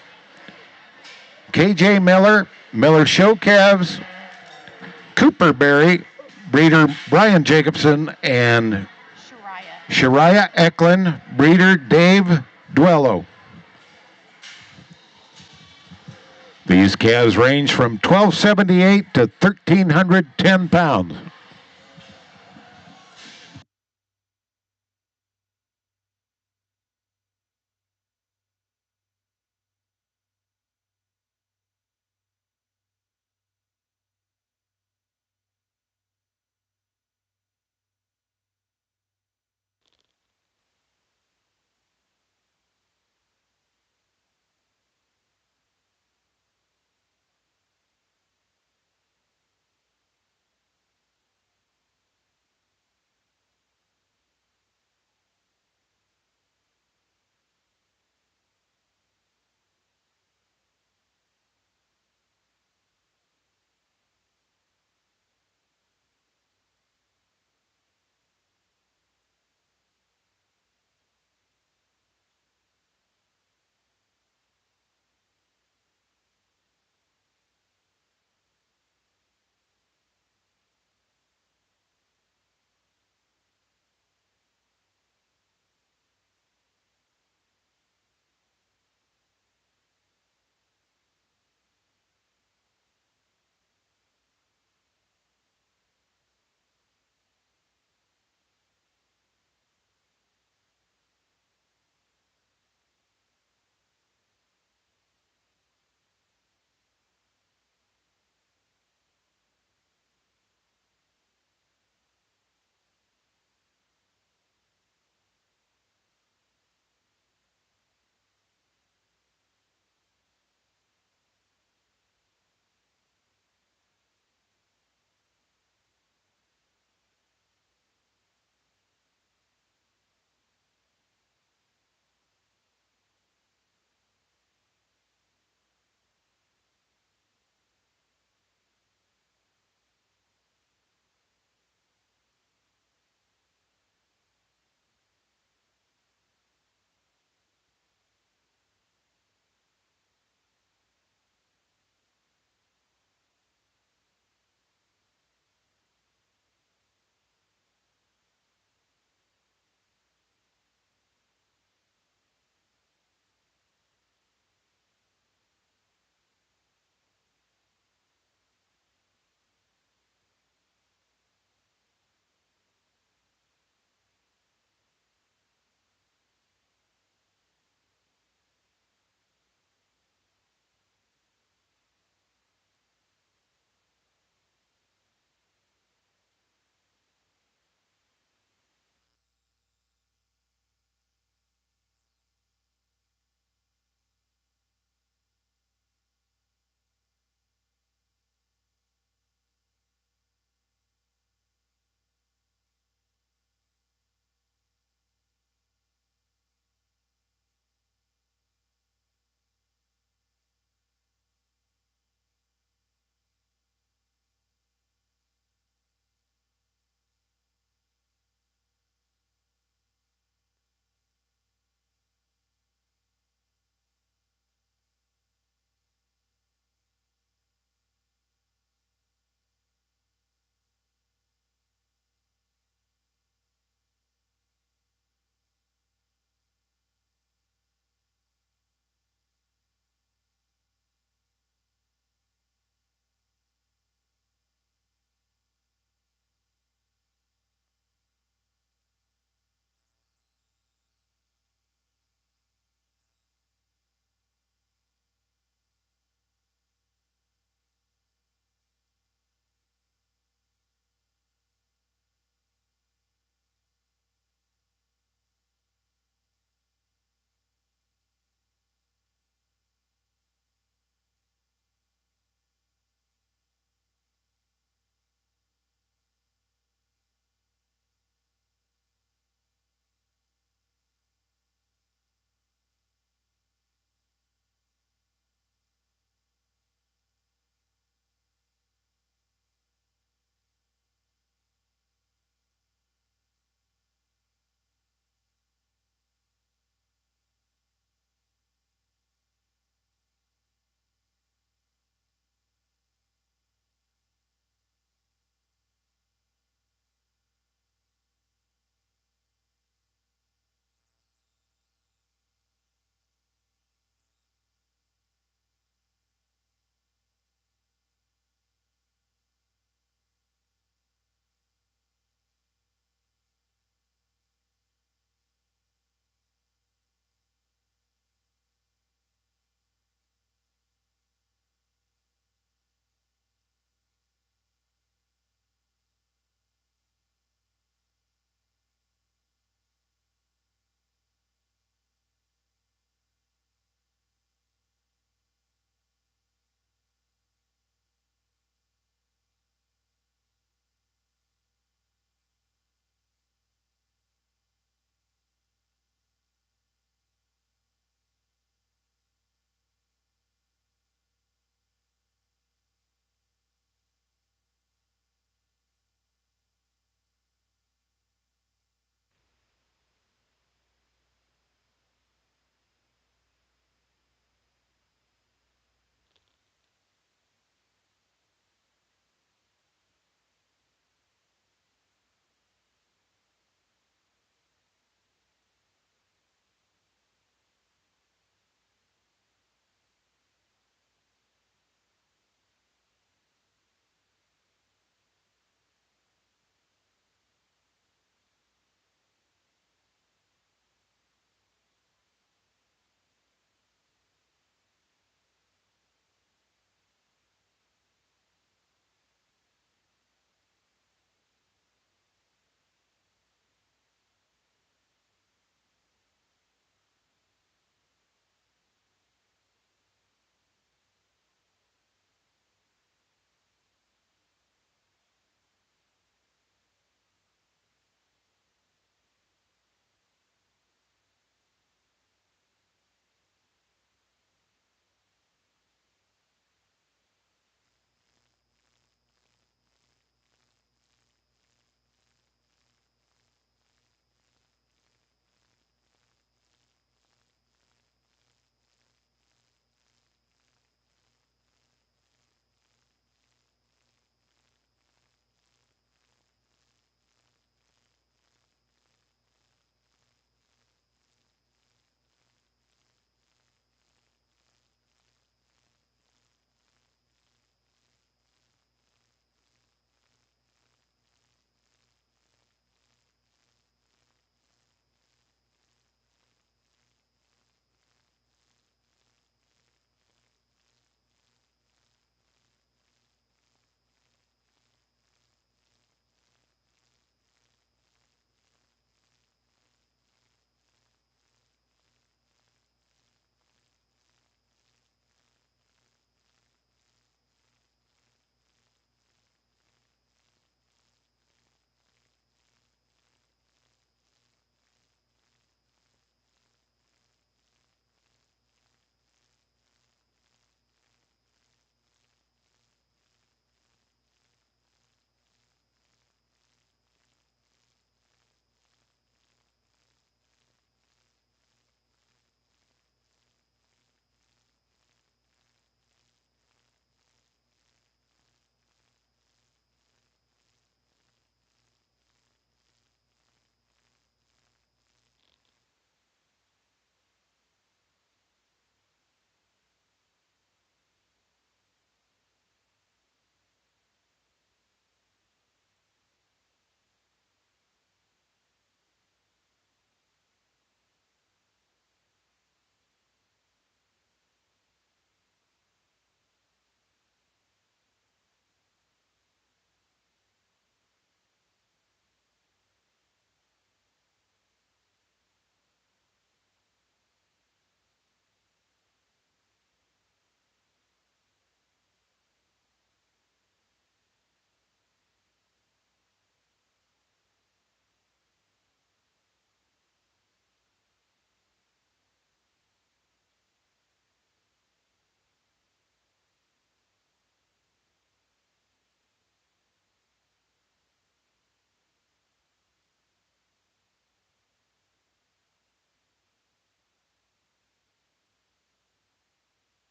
KJ Miller, Miller Show Calves. Cooperberry, breeder Brian Jacobson, and Shariah. Shariah Eklund, breeder Dave Duello. These calves range from 1278 to 1310 pounds.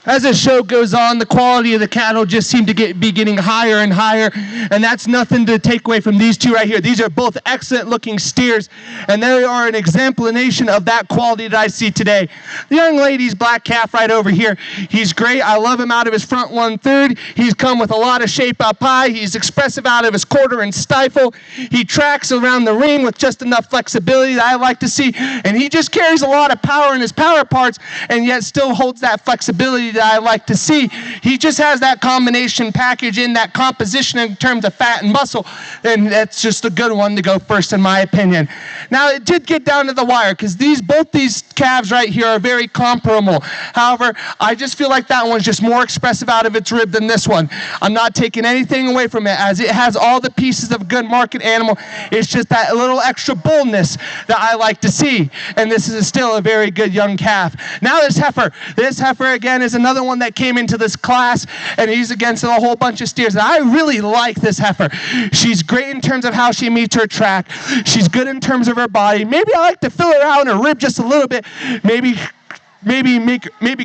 As the show goes on, the quality of the cattle just seem to be getting higher and higher, and that's nothing to take away from these two right here. These are both excellent looking steers, and they are an exemplification of that quality that I see today. The young lady's black calf right over here, he's great. I love him out of his front 1/3. He's come with a lot of shape up high. He's expressive out of his quarter and stifle. He tracks around the ring with just enough flexibility that I like to see, and he just carries a lot of power in his power parts, and yet still holds that flexibility that I like to see. He just has that combination package in that composition in terms of fat and muscle, and that's just a good one to go first in my opinion. Now it did get down to the wire because both these calves right here are very comparable. However, I just feel like that one's just more expressive out of its rib than this one. I'm not taking anything away from it as it has all the pieces of a good market animal. It's just that little extra boldness that I like to see, and this is still a very good young calf. Now this heifer again is another one that came into this class, and he's against a whole bunch of steers. And I really like this heifer. She's great in terms of how she meets her track. She's good in terms of her body. Maybe I like to fill her out in her rib just a little bit. Maybe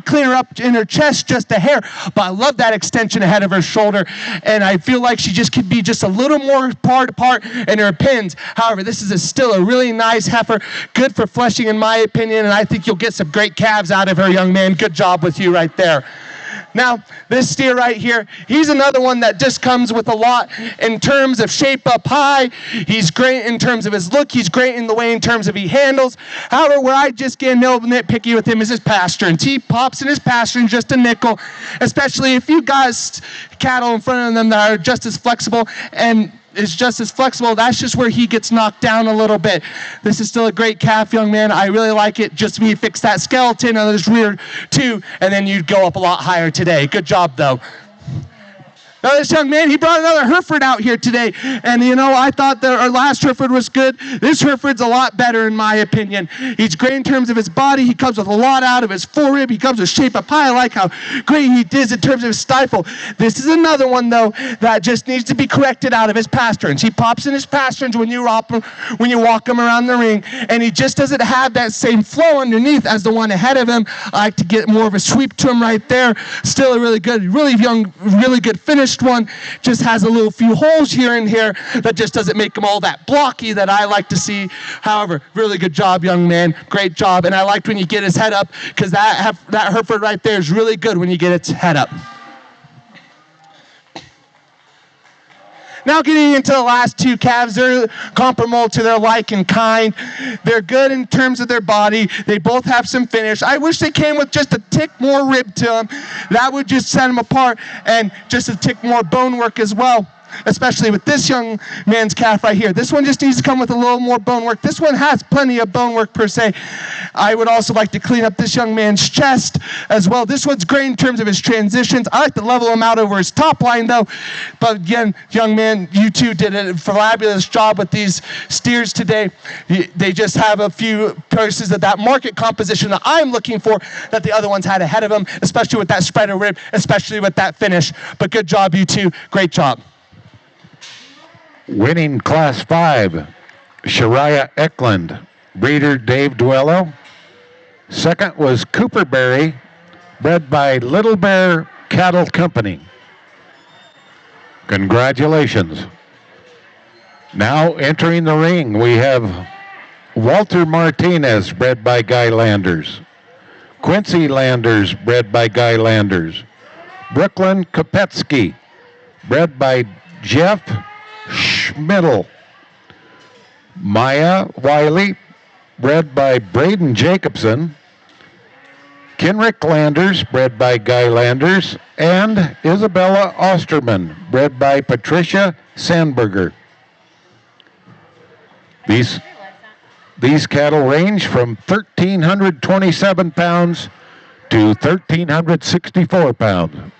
clean her up in her chest just a hair, but I love that extension ahead of her shoulder, and I feel like she just could be just a little more apart in her pins. However, this is still a really nice heifer, good for fleshing in my opinion, and I think you'll get some great calves out of her, young man. Good job with you right there. Now, this steer right here, he's another one that just comes with a lot in terms of shape up high. He's great in terms of his look. He's great in the way in terms of he handles. However, where I just get a little nitpicky with him is his pasturing. He pops in his pasturing just a nickel, especially if you got cattle in front of them that are just as flexible and is just as flexible. That's just where he gets knocked down a little bit. This is still a great calf, young man. I really like it. Just me fix that skeleton on his rear too, and then you'd go up a lot higher today. Good job though. Now this young man, he brought another Hereford out here today, and I thought that our last Hereford was good. This Hereford's a lot better in my opinion. He's great in terms of his body. He comes with a lot out of his forerib. He comes with shape up high. I like how great he is in terms of his stifle. This is another one though that just needs to be corrected out of his pasterns. He pops in his pasterns when you walk him around the ring, and he just doesn't have that same flow underneath as the one ahead of him. I like to get more of a sweep to him right there. Still a really good, really young, really good finish. One just has a little few holes here and here that just doesn't make them all that blocky that I like to see. However, really good job, young man. Great job. And I liked when you get his head up, because that Hereford right there is really good when you get its head up. Now getting into the last two calves, they're comparable to their like and kind. They're good in terms of their body. They both have some finish. I wish they came with just a tick more rib to them. That would just set them apart, and just a tick more bone work as well. Especially with this young man's calf right here. This one just needs to come with a little more bone work. This one has plenty of bone work per se. I would also like to clean up this young man's chest as well. This one's great in terms of his transitions. I like to level him out over his top line though. But again, young man, you two did a fabulous job with these steers today. They just have a few pieces of that market composition that I'm looking for that the other ones had ahead of them, especially with that spreader rib, especially with that finish. But good job, you two. Great job. Winning Class 5, Shariah Eklund, breeder Dave Duello. Second was Cooper Berry, bred by Little Bear Cattle Company. Congratulations. Now entering the ring, we have Walter Martinez, bred by Guy Landers. Quincy Landers, bred by Guy Landers. Brooklyn Kopetsky, bred by Jeff Schmidl. Maya Wiley, bred by Braden Jacobson. Kenrick Landers, bred by Guy Landers. And Isabella Osterman, bred by Patricia Sandberger. These cattle range from 1,327 pounds to 1,364 pounds.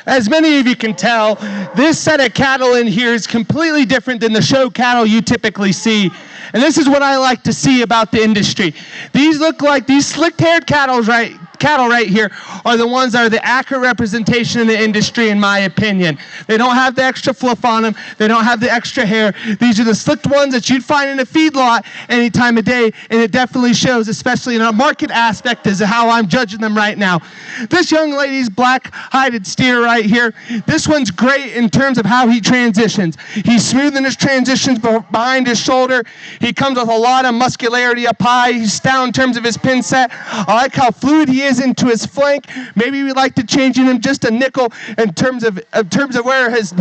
As many of you can tell, this set of cattle in here is completely different than the show cattle you typically see. And this is what I like to see about the industry. These look like these slick-haired cattle right here are the ones that are the accurate representation in the industry, in my opinion. They don't have the extra fluff on them. They don't have the extra hair. These are the slicked ones that you'd find in a feedlot any time of day, and it definitely shows, especially in a market aspect, as to how I'm judging them right now. This young lady's black-hided steer right here, this one's great in terms of how he transitions. He's smooth in his transitions behind his shoulder. He comes with a lot of muscularity up high. He's stout in terms of his pin set. I like how fluid he is into his flank. Maybe we'd like to change in him just a nickel in terms of where his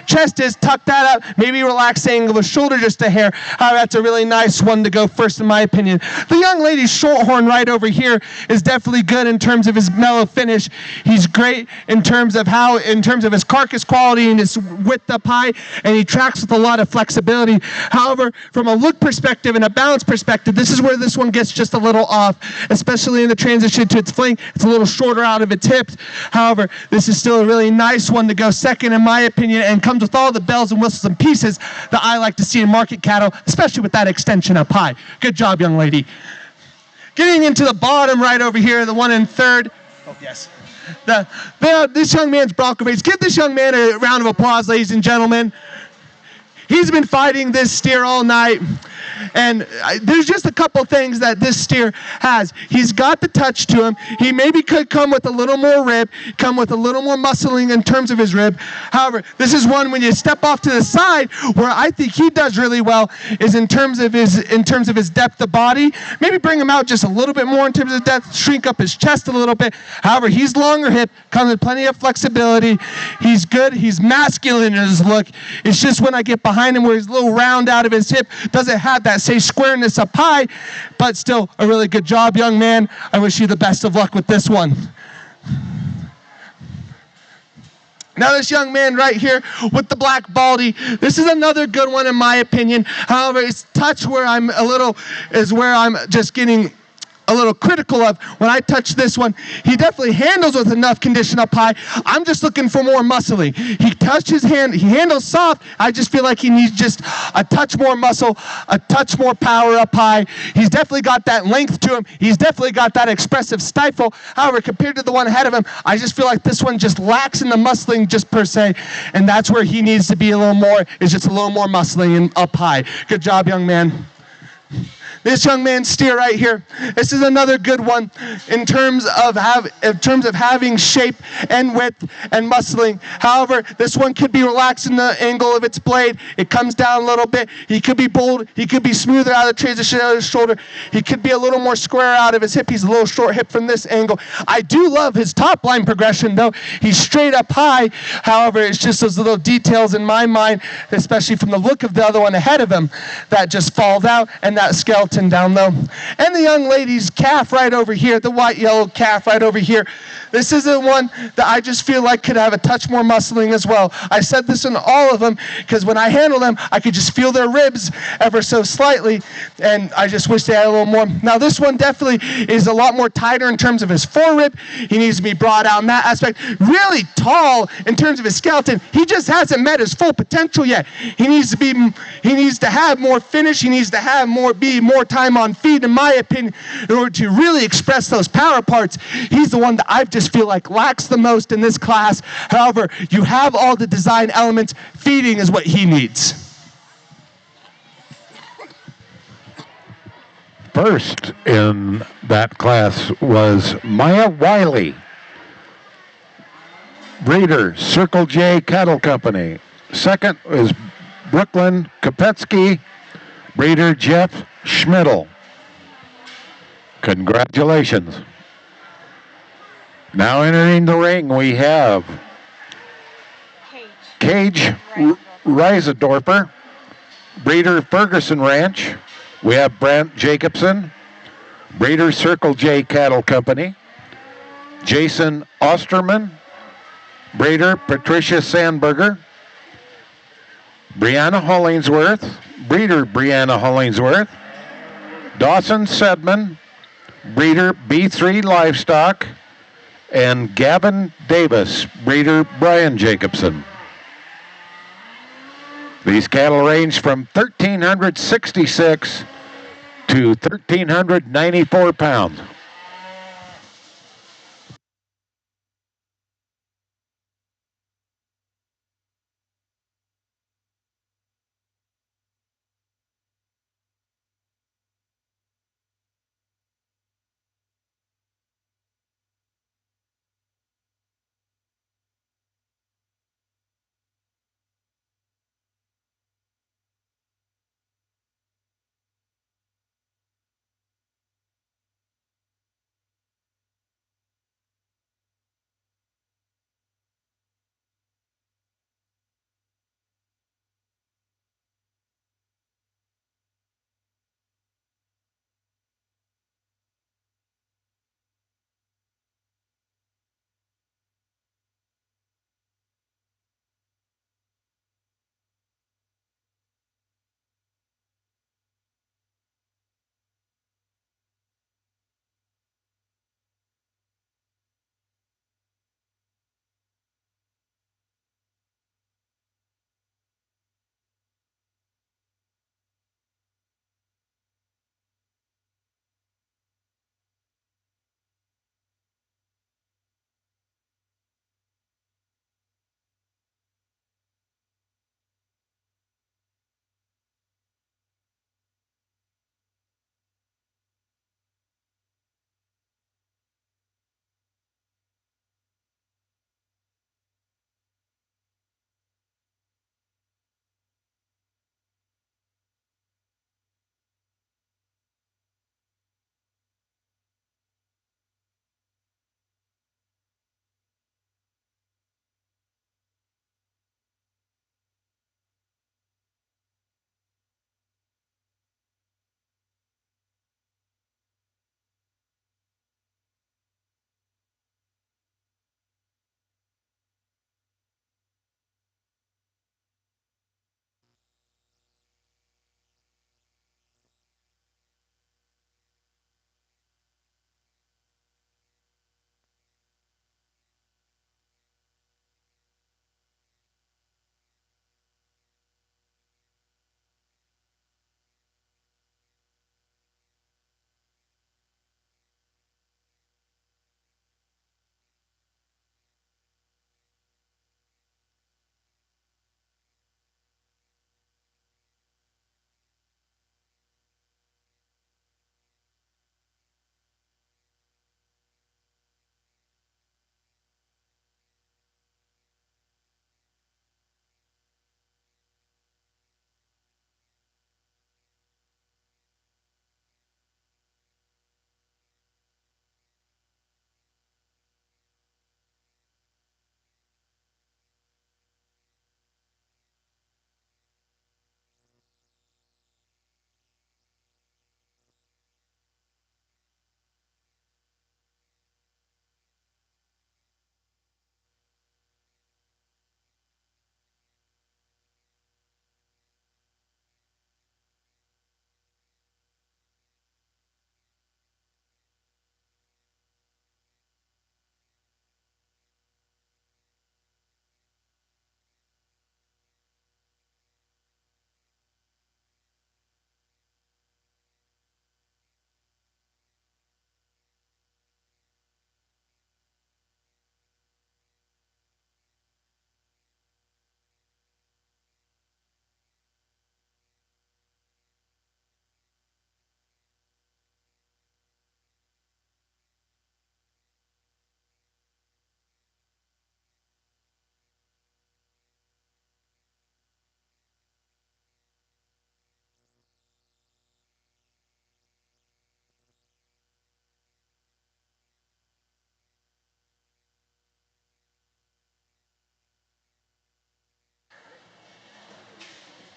chest is, tuck that up, maybe relax the angle of his shoulder just a hair. That's a really nice one to go first in my opinion. The young lady's shorthorn right over here is definitely good in terms of his mellow finish. He's great in terms of his carcass quality and his width up high, and he tracks with a lot of flexibility. However, from a look perspective and a balance perspective, this is where this one gets just a little off, especially in the transition to its flank. It's a little shorter out of its hips. However, this is still a really nice one to go second in my opinion, and comes with all the bells and whistles and pieces that I like to see in market cattle, especially with that extension up high. Good job, young lady. Getting into the bottom right over here, the one in third. Oh, yes. This young man's bronco race. Give this young man a round of applause, ladies and gentlemen. He's been fighting this steer all night. And there's just a couple things that this steer has. He's got the touch to him. He maybe could come with a little more rib, come with a little more muscling in terms of his rib. However, this is one when you step off to the side where I think he does really well is in terms of his depth of body. Maybe bring him out just a little bit more in terms of depth, shrink up his chest a little bit. However, he's longer hip, comes with plenty of flexibility. He's good. He's masculine in his look. It's just when I get behind him where he's a little round out of his hip, doesn't have that say squareness up high, but still a really good job, young man. I wish you the best of luck with this one. Now this young man right here with the black baldy, this is another good one in my opinion. However, it's touch where I'm just getting a little critical of. When I touch this one, he definitely handles with enough condition up high. I'm just looking for more muscling. He handles soft. I just feel like he needs just a touch more muscle, a touch more power up high. He's definitely got that length to him. He's definitely got that expressive stifle. However, compared to the one ahead of him, I just feel like this one just lacks in the muscling just per se, and that's where he needs to be a little more, is just a little more muscling and up high. Good job, young man. This young man's steer right here, this is another good one in terms of having shape and width and muscling. However, this one could be relaxed in the angle of its blade. It comes down a little bit. He could be bold. He could be smoother out of the transition out of his shoulder. He could be a little more square out of his hip. He's a little short hip from this angle. I do love his top line progression though. He's straight up high. However, it's just those little details in my mind, especially from the look of the other one ahead of him, that just falls out, and that skeleton down low. And the young lady's calf right over here, the white yellow calf right over here, this is the one that I just feel like could have a touch more muscling as well. I said this in all of them because when I handle them, I could just feel their ribs ever so slightly, and I just wish they had a little more. Now this one definitely is a lot more tighter in terms of his forerib. He needs to be brought out in that aspect. Really tall in terms of his skeleton. He just hasn't met his full potential yet. He needs to have more finish. He needs to have more time on feet, in my opinion, in order to really express those power parts. He's the one that I just feel like lacks the most in this class. However, you have all the design elements. Feeding is what he needs. First in that class was Maya Wiley, breeder, Circle J Cattle Company. Second is Brooklyn Kopetsky, breeder, Jeff Schmidl. Congratulations. Now entering the ring, we have Cage Reisendorfer, breeder, Ferguson Ranch. We have Brent Jacobson, breeder, Circle J Cattle Company. Jason Osterman, breeder, Patricia Sandberger. Brianna Hollingsworth, breeder, Brianna Hollingsworth. Dawson Sedman, breeder, B3 Livestock. and Gavin Davis, breeder Brian Jacobson. These cattle range from 1,366 to 1,394 pounds.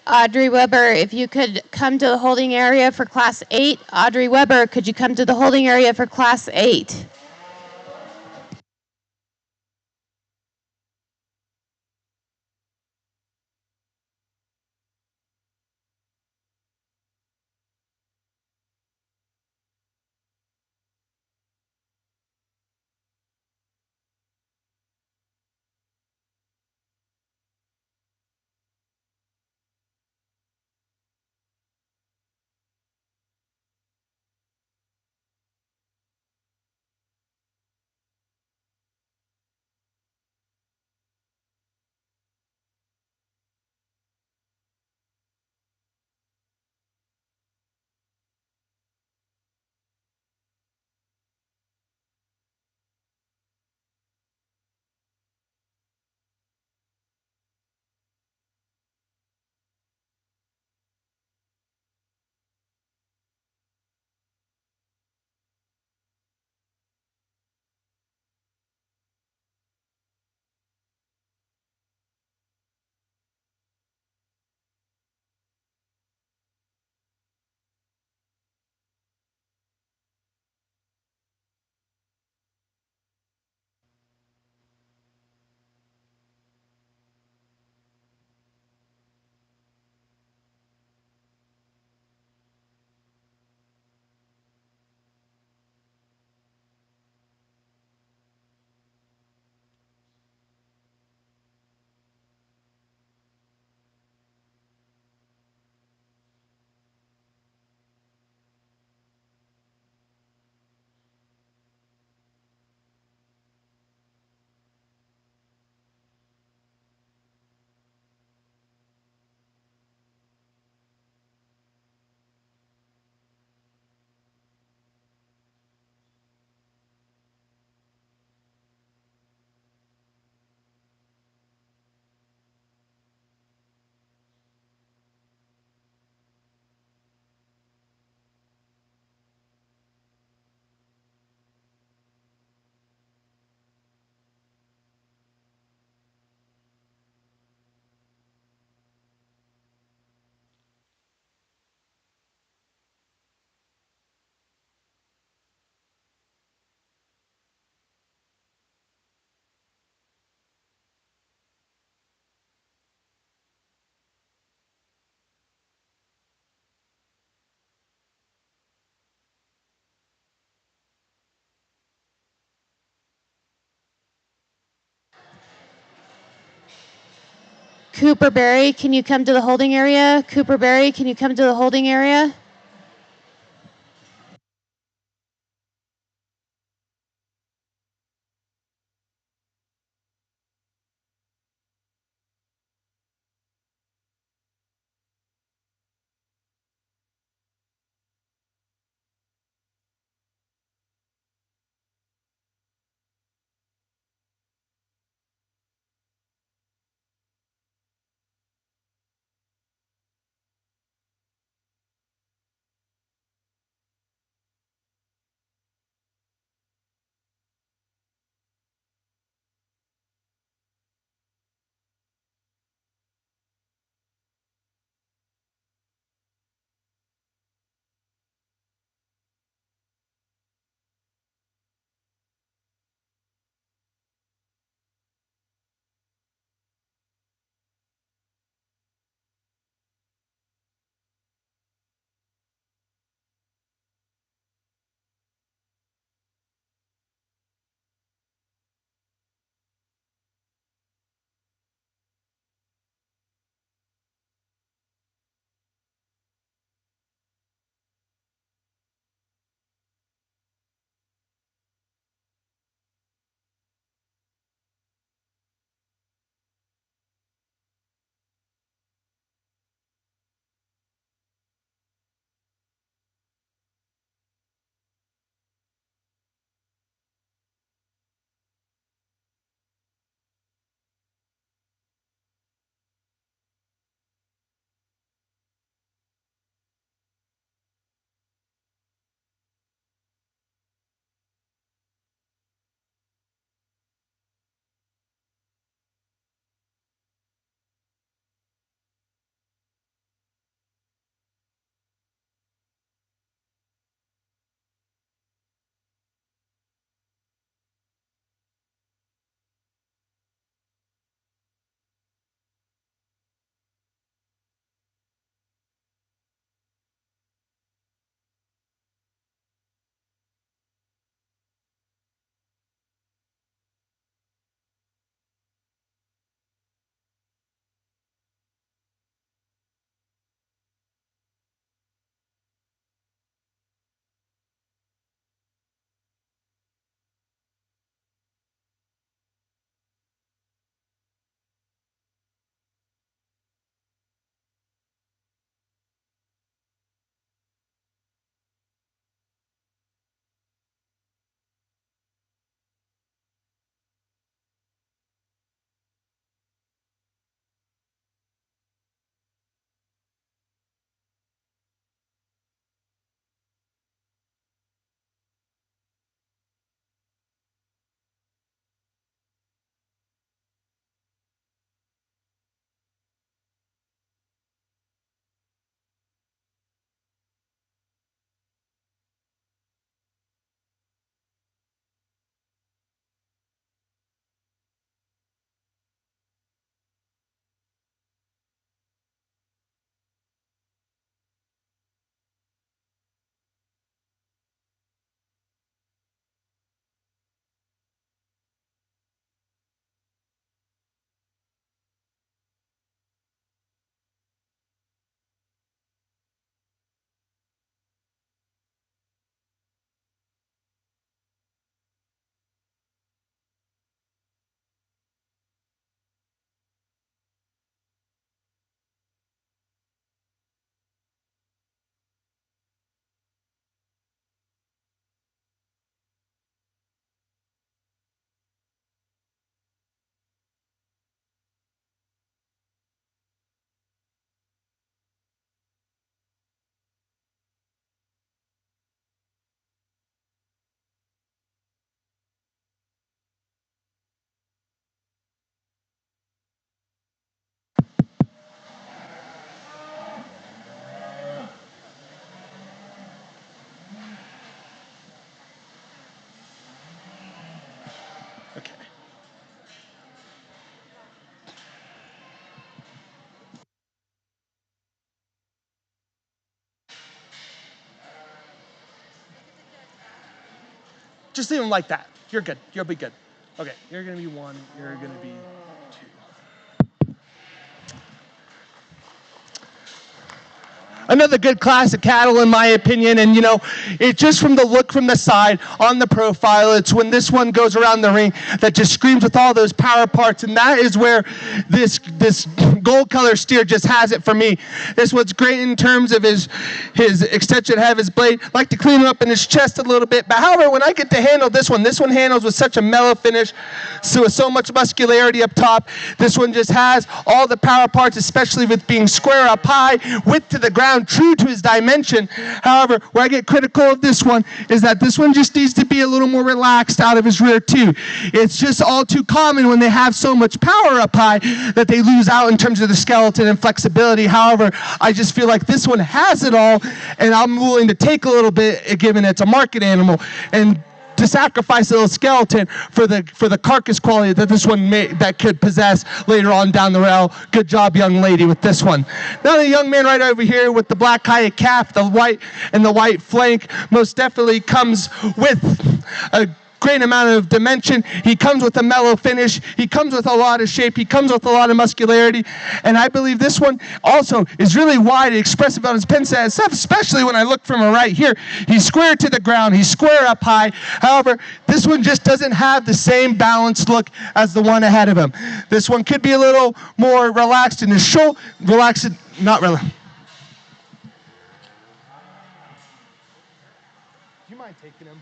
Audrey Weber, if you could come to the holding area for Class 8. Audrey Weber, could you come to the holding area for Class 8? Cooper Berry, can you come to the holding area? Cooper Berry, can you come to the holding area? Just leave them like that. You're good. You'll be good. Okay, you're gonna be 1, you're gonna be 2. Another good class of cattle, in my opinion, and it's just from the look from the side on the profile. It's when this one goes around the ring that just screams with all those power parts, and that is where this gold color steer just has it for me. This one's great in terms of his extension head of his blade. I like to clean him up in his chest a little bit, but however, when I get to handle this one handles with such a mellow finish, with so much muscularity up top. This one just has all the power parts, especially with being square up high, width to the ground, true to his dimension. However, where I get critical of this one is that this one just needs to be a little more relaxed out of his rear too. It's just all too common when they have so much power up high that they lose out in terms of the skeleton and flexibility. However, I just feel like this one has it all, and I'm willing to take a little bit given it's a market animal, and to sacrifice a little skeleton for the carcass quality that this one that could possess later on down the rail. Good job, young lady, with this one. Now the young man right over here with the black hide calf, the white flank, most definitely comes with a great amount of dimension. He comes with a mellow finish. He comes with a lot of shape. He comes with a lot of muscularity. And I believe this one also is really wide and expressive on his pin set stuff, especially when I look from him right here. He's square to the ground. He's square up high. However, this one just doesn't have the same balanced look as the one ahead of him. This one could be a little more relaxed in his shoulder. Not relaxed. Do you mind taking him?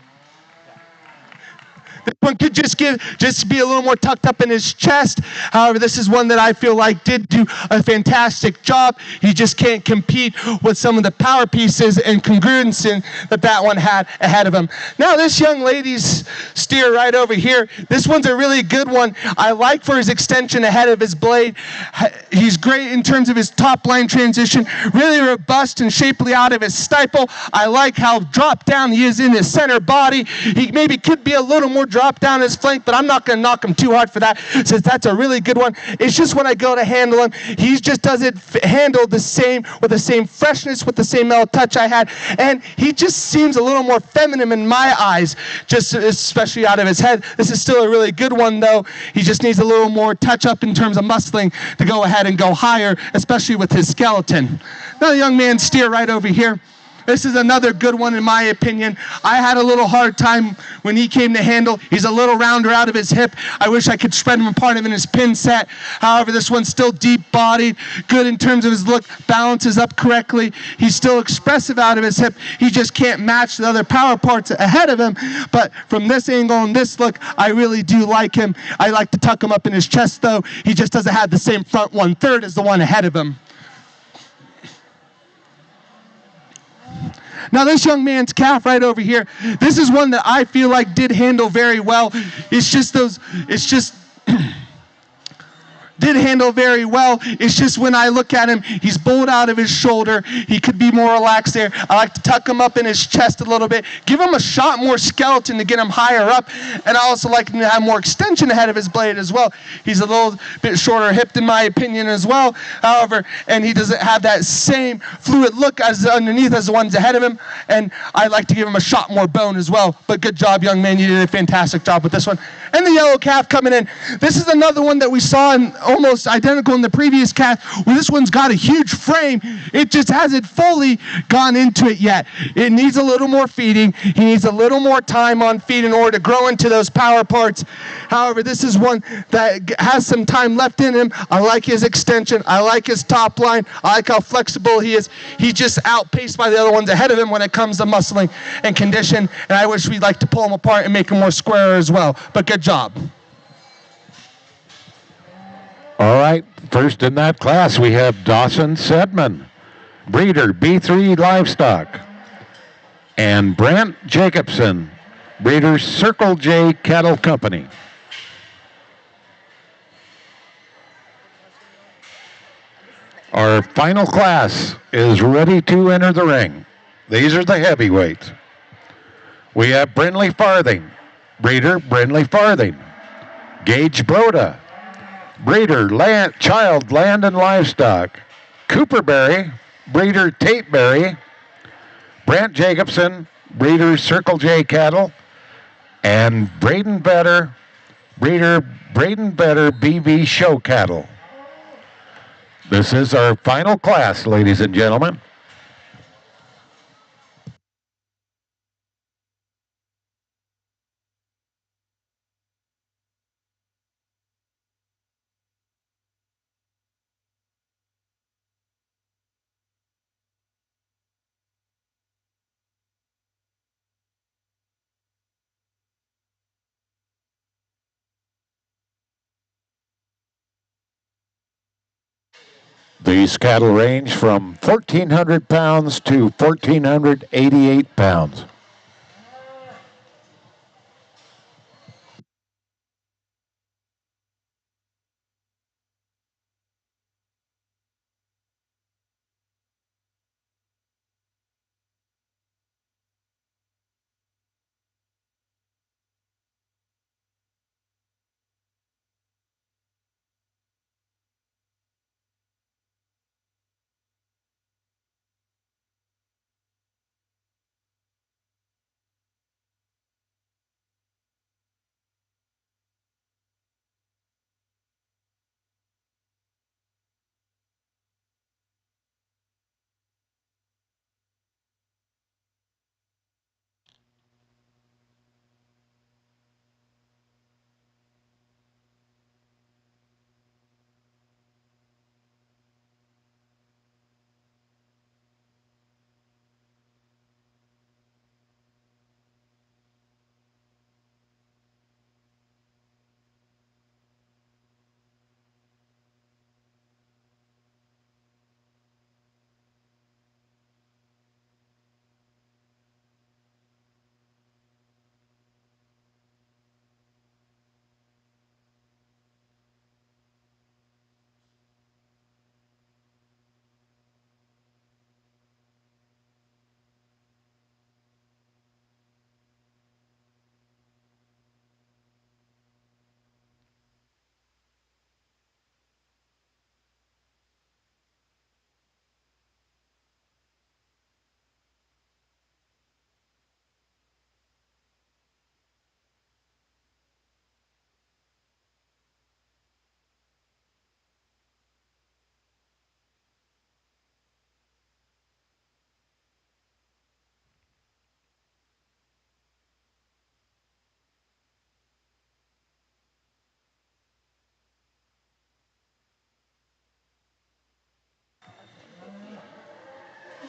This one could just be a little more tucked up in his chest. However, this is one that I feel like did do a fantastic job. He just can't compete with some of the power pieces and congruency that one had ahead of him. Now, this young lady's steer right over here, this one's a really good one. I like for his extension ahead of his blade. He's great in terms of his top line transition, really robust and shapely out of his stifle. I like how dropped down he is in his center body. He maybe could be a little more drop down his flank, but I'm not going to knock him too hard for that, since that's a really good one. It's just when I go to handle him, he just doesn't handle the same, with the same freshness, with the same mellow touch I had, and he just seems a little more feminine in my eyes, just especially out of his head. This is still a really good one, though. He just needs a little more touch up in terms of muscling to go ahead and go higher, especially with his skeleton. Now the young man steer right over here. This is another good one in my opinion. I had a little hard time when he came to handle. He's a little rounder out of his hip. I wish I could spread him apart in his pin set. However, this one's still deep-bodied, good in terms of his look, balances up correctly. He's still expressive out of his hip. He just can't match the other power parts ahead of him. But from this angle and this look, I really do like him. I like to tuck him up in his chest, though. He just doesn't have the same front 1/3 as the one ahead of him. Now this young man's calf right over here, this is one that I feel like did handle very well. Did handle very well. It's just when I look at him, he's bowled out of his shoulder. He could be more relaxed there. I like to tuck him up in his chest a little bit, give him a shot more skeleton to get him higher up, and I also like him to have more extension ahead of his blade as well. He's a little bit shorter hipped in my opinion as well, however, and he doesn't have that same fluid look as underneath as the ones ahead of him, and I like to give him a shot more bone as well. But good job, young man. You did a fantastic job with this one. And the yellow calf coming in. This is another one that we saw in almost identical in the previous calf. Well, this one's got a huge frame. It just hasn't fully gone into it yet. It needs a little more feeding. He needs a little more time on feed in order to grow into those power parts. However, this is one that has some time left in him. I like his extension. I like his top line. I like how flexible he is. He's just outpaced by the other ones ahead of him when it comes to muscling and condition, and I wish we'd like to pull him apart and make him more square as well. But good job. All right, first in that class we have Dawson Sedman, breeder B3 Livestock, and Brant Jacobson, breeder Circle J Cattle Company. Our final class is ready to enter the ring. These are the heavyweights. We have Brindley Farthing, breeder Brindley Farthing, Gage Broda, breeder Child Land and Livestock, Cooper Berry, breeder Tate Berry, Brant Jacobson, breeder Circle J Cattle, and Braden Better, breeder Braden Better BV Show Cattle. This is our final class, ladies and gentlemen. These cattle range from 1,400 pounds to 1,488 pounds.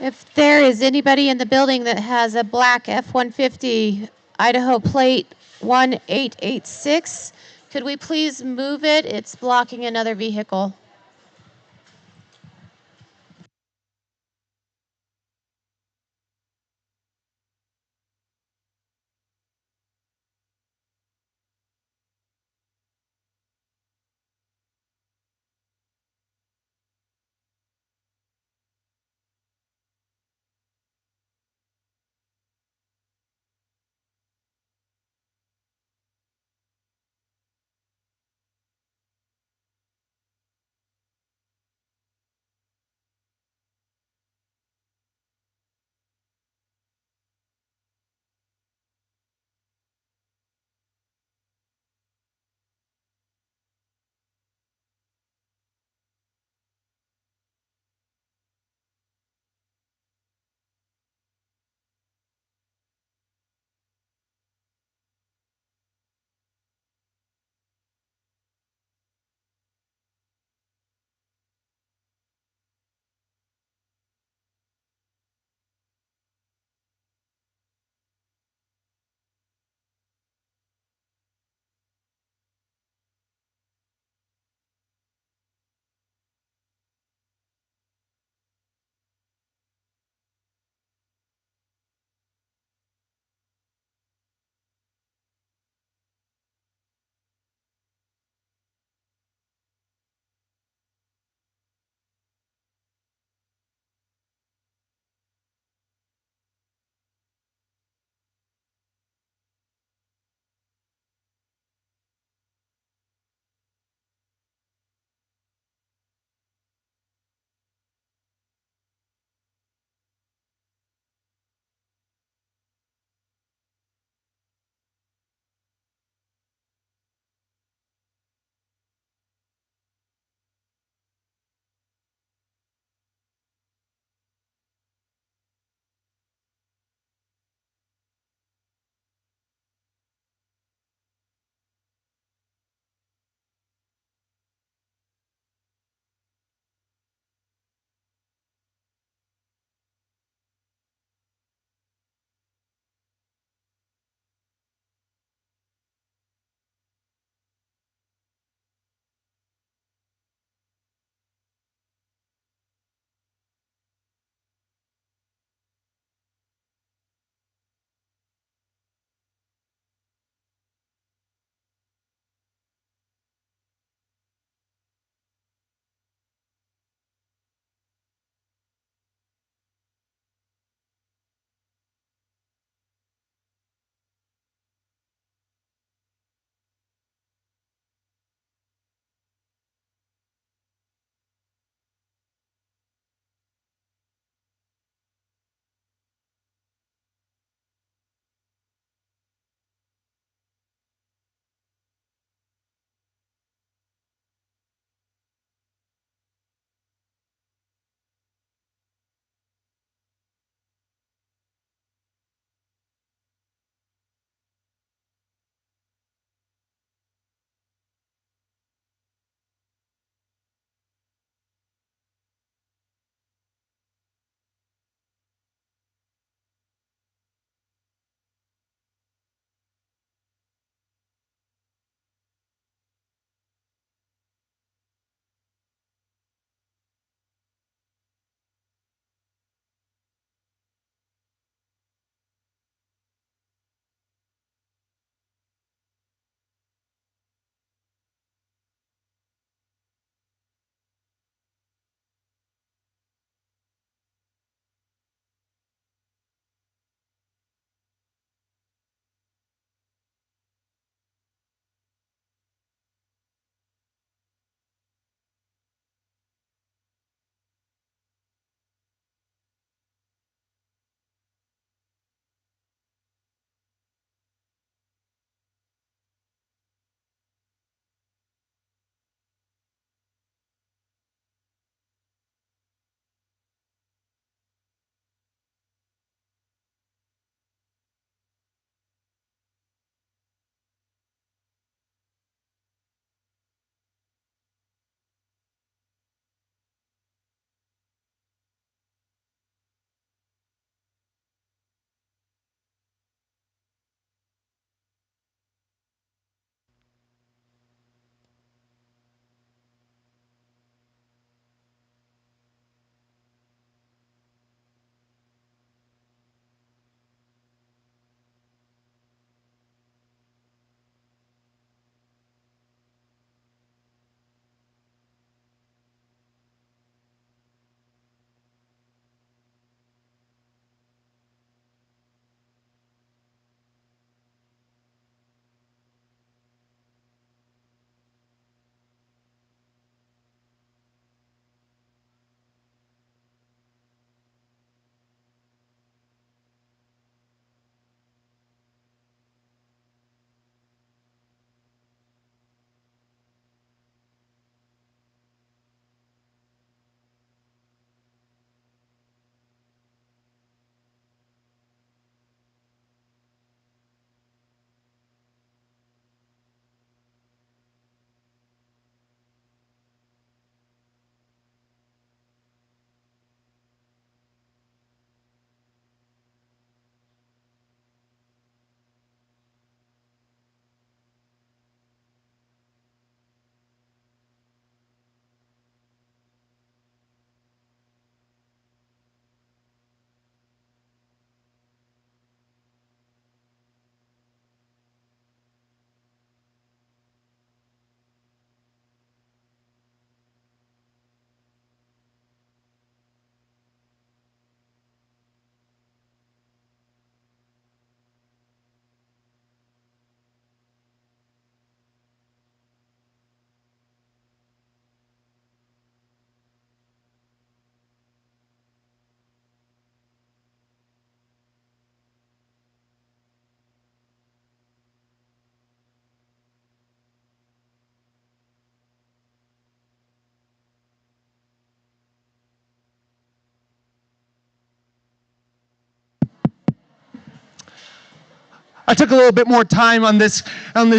If there is anybody in the building that has a black F-150 Idaho plate 1886, could we please move it? It's blocking another vehicle. I took a little bit more time on this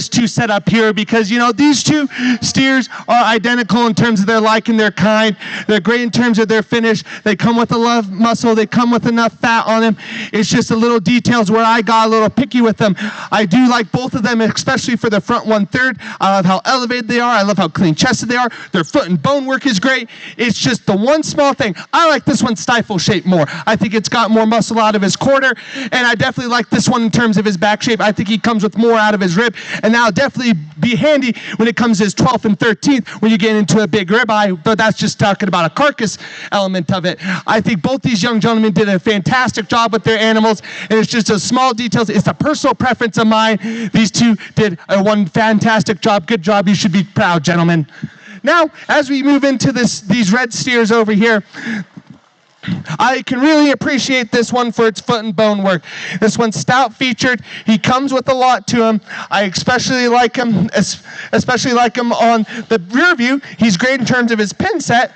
two setup here because, you know, these two steers are identical in terms of their like and their kind. They're great in terms of their finish. They come with a lot of muscle. They come with enough fat on them. It's just the little details where I got a little picky with them. I do like both of them, especially for the front 1/3. I love how elevated they are. I love how clean chested they are. Their foot and bone work is great. It's just the one small thing. I like this one stifle shape more. I think it's got more muscle out of his quarter, and I definitely like this one in terms of his back shape. I think he comes with more out of his rib, and that'll definitely be handy when it comes to his 12th and 13th when you get into a big ribeye, but that's just talking about a carcass element of it. I think both these young gentlemen did a fantastic job with their animals, and it's just a small details. It's a personal preference of mine. These two did one fantastic job. Good job. You should be proud, gentlemen. Now, as we move into these red steers over here, I can really appreciate this one for its foot and bone work. This one's stout featured. He comes with a lot to him. I especially like him on the rear view. He's great in terms of his pin set.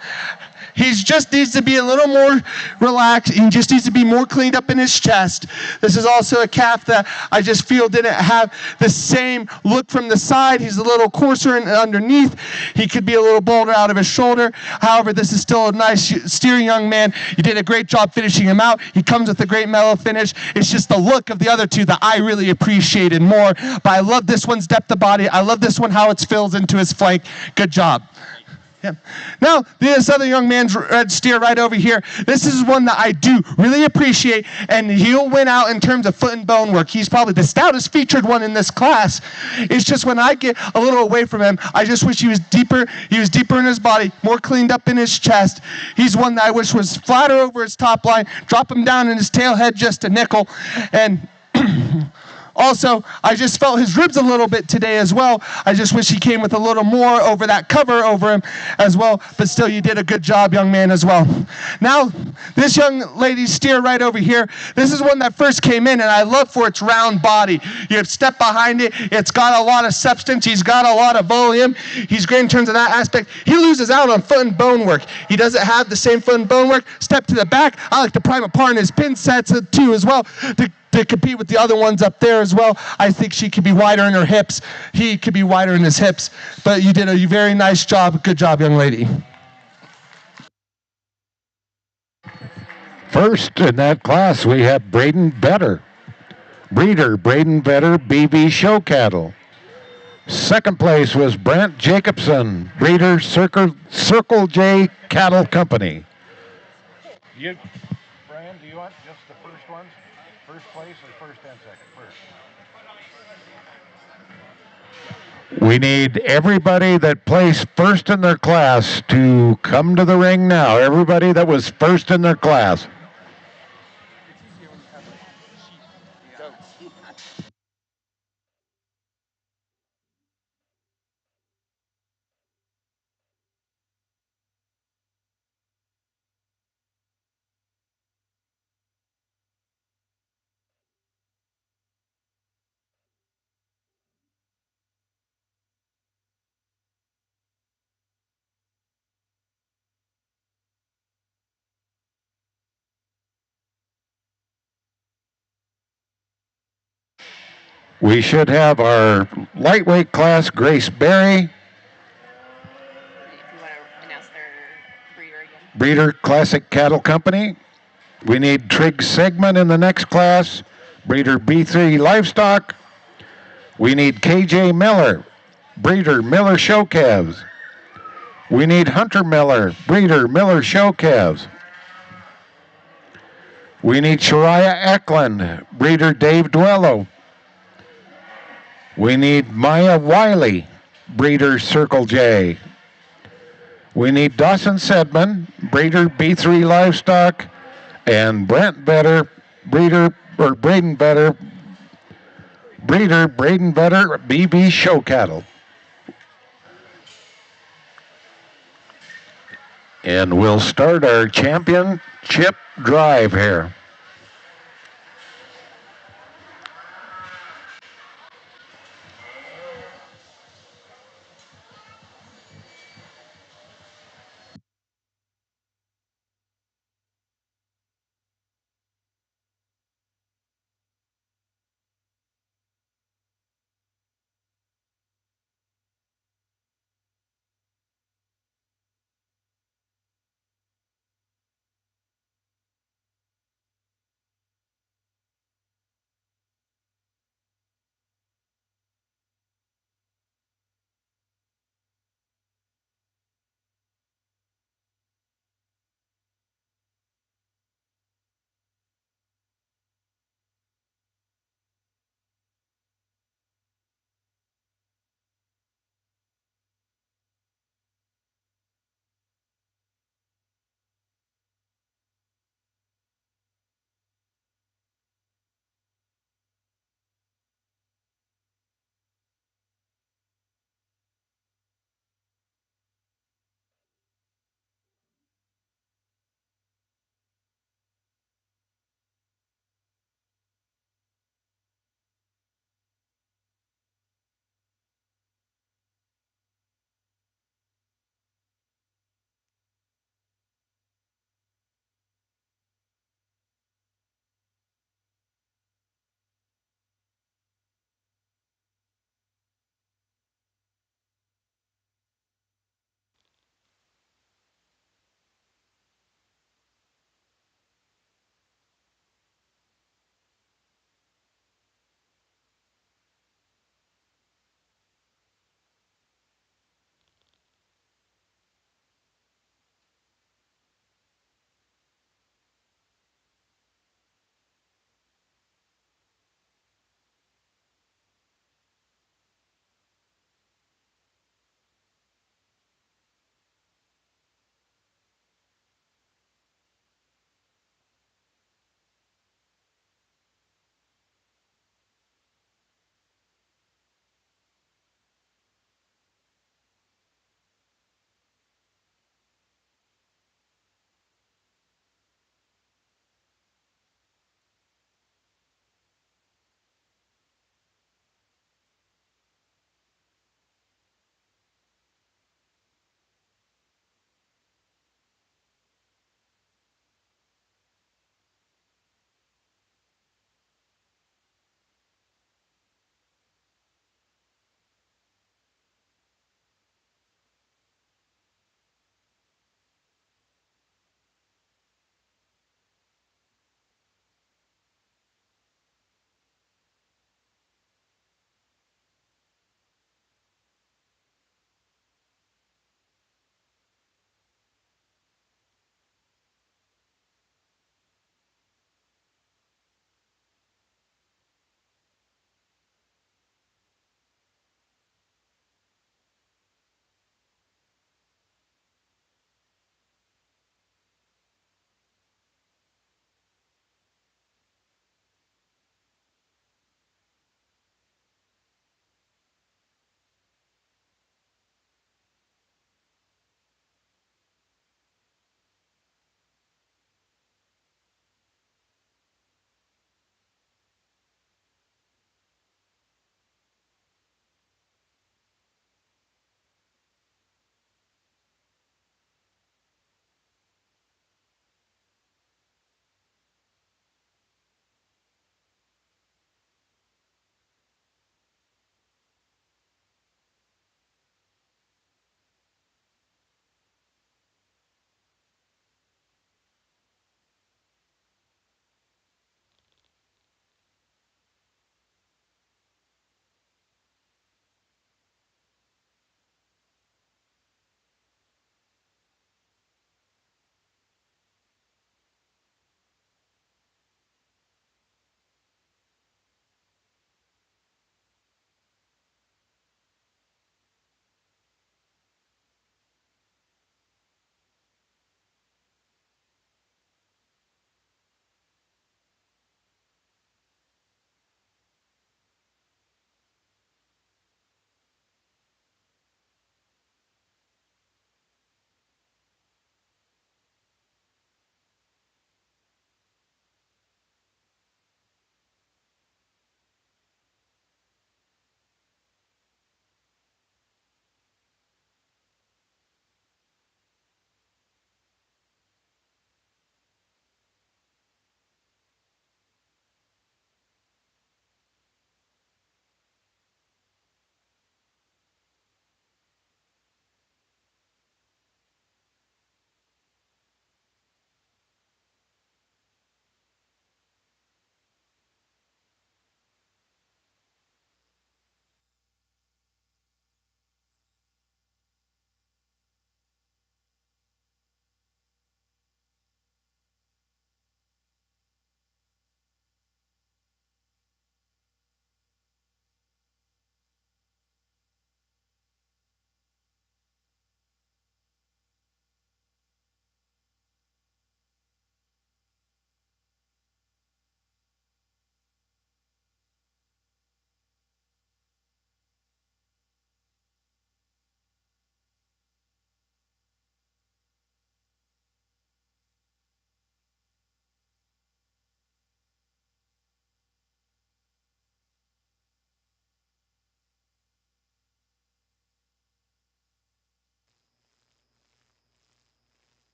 He just needs to be a little more relaxed. He just needs to be more cleaned up in his chest. This is also a calf that I just feel didn't have the same look from the side. He's a little coarser underneath. He could be a little bolder out of his shoulder. However, this is still a nice steer young man. You did a great job finishing him out. He comes with a great mellow finish. It's just the look of the other two that I really appreciated more. But I love this one's depth of body. I love this one how it fills into his flank. Good job. Yeah. Now, this other young man's red steer right over here, this is one that I do really appreciate, and he'll win out in terms of foot and bone work. He's probably the stoutest featured one in this class. It's just when I get a little away from him, I just wish he was deeper in his body, more cleaned up in his chest. He's one that I wish was flatter over his top line, drop him down in his tail head just a nickel, and also, I just felt his ribs a little bit today as well. I just wish he came with a little more over that cover over him as well. But still, you did a good job, young man, as well. Now, this young lady's steer right over here, this is one that first came in, and I love for its round body. You have step behind it. It's got a lot of substance. He's got a lot of volume. He's great in terms of that aspect. He loses out on foot and bone work. He doesn't have the same foot and bone work. Step to the back. I like to prime apart in his pin sets too as well to compete with the other ones up there as well. I think she could be wider in her hips. He could be wider in his hips. But you did a very nice job. Good job, young lady. First in that class, we have Braden Vetter. Breeder Braden Vetter, BV Show Cattle. Second place was Brant Jacobson, breeder Circle J Cattle Company. Brian, do you want just the first ones? First place or first and second? First. We need everybody that placed first in their class to come to the ring now. Everybody that was first in their class. We should have our lightweight class, Grace Berry. If you want to announce their breeder again. Breeder Classic Cattle Company. We need Trigg Segment in the next class. Breeder B3 Livestock. We need KJ Miller. Breeder Miller Show Calves. We need Hunter Miller. Breeder Miller Show Calves. We need Shariah Eklund. Breeder Dave Duello. We need Maya Wiley, breeder Circle J. We need Dawson Sedman, breeder B3 Livestock, and Brent Vetter, breeder Braden Vetter, breeder Braden Vetter, BB Show Cattle. And we'll start our championship drive here.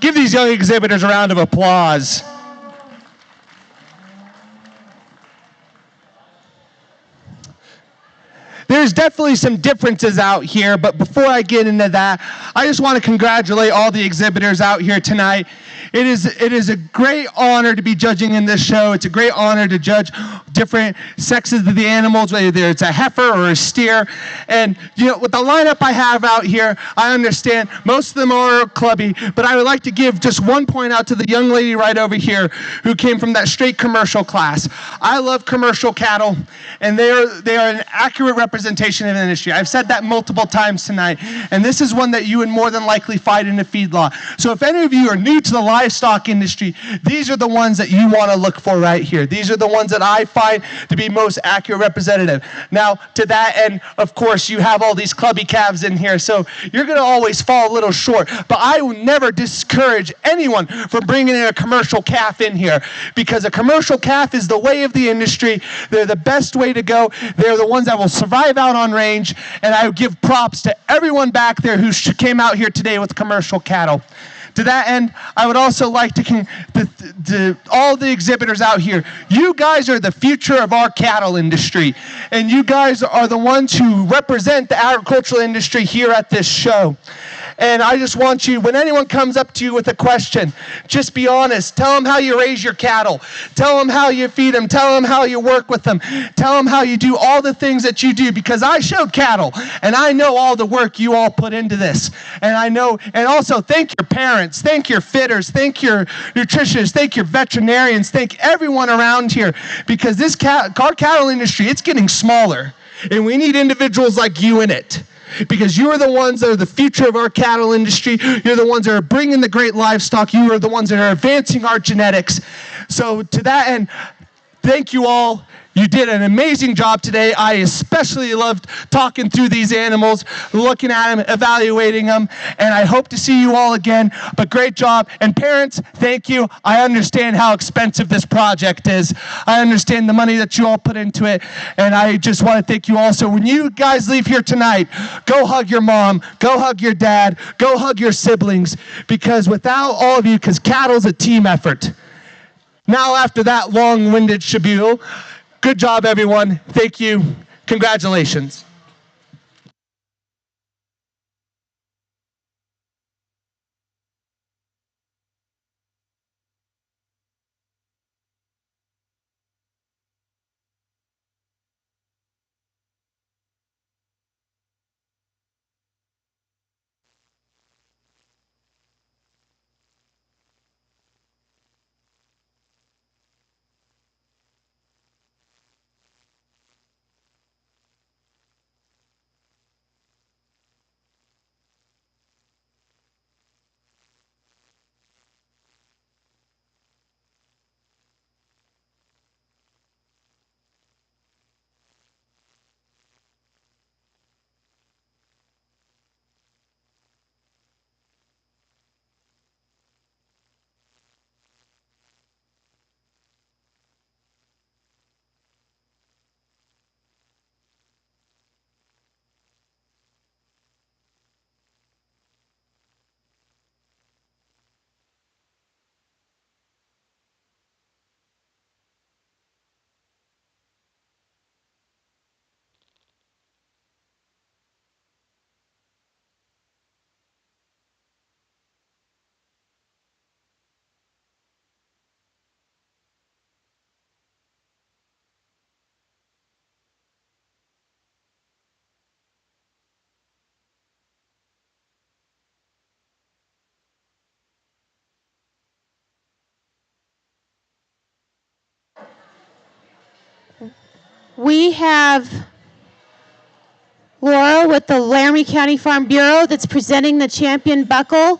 Give these young exhibitors a round of applause. There's definitely some differences out here, but before I get into that, I just want to congratulate all the exhibitors out here tonight. It is a great honor to be judging in this show. It's a great honor to judge different sexes of the animals, whether it's a heifer or a steer. And with the lineup I have out here, I understand most of them are clubby, but I would like to give just one point out to the young lady right over here who came from that straight commercial class. I love commercial cattle, and they are an accurate representation of the industry. I've said that multiple times tonight, and this is one that you would more than likely find in a feedlot. So if any of you are new to the livestock industry, these are the ones that you want to look for right here. These are the ones that I find to be most accurate representative. Now, to that end, of course, you have all these clubby calves in here, so you're going to always fall a little short, but I will never discourage anyone from bringing in a commercial calf in here, because a commercial calf is the way of the industry. They're the best way to go. They're the ones that will survive out on range, and I would give props to everyone back there who came out here today with commercial cattle. To that end, I would also like to all the exhibitors out here, you guys are the future of our cattle industry, and you guys are the ones who represent the agricultural industry here at this show. And I just want you, when anyone comes up to you with a question, just be honest. Tell them how you raise your cattle. Tell them how you feed them. Tell them how you work with them. Tell them how you do all the things that you do, because I showed cattle, and I know all the work you all put into this. And I know, and also thank your parents, thank your fitters, thank your nutritionists, thank your veterinarians, thank everyone around here, because this our cattle industry, it's getting smaller, and we need individuals like you in it. Because you are the ones that are the future of our cattle industry. You're the ones that are bringing the great livestock. You are the ones that are advancing our genetics. So to that end, thank you all. You did an amazing job today. I especially loved talking through these animals, looking at them, evaluating them, and I hope to see you all again. But great job. And parents, thank you. I understand how expensive this project is. I understand the money that you all put into it, and I just want to thank you all. So when you guys leave here tonight, go hug your mom, go hug your dad, go hug your siblings, because without all of you, because cattle's a team effort. Now, after that long-winded spiel, good job, everyone. Thank you. Congratulations. We have Laura with the Laramie County Farm Bureau that's presenting the champion buckle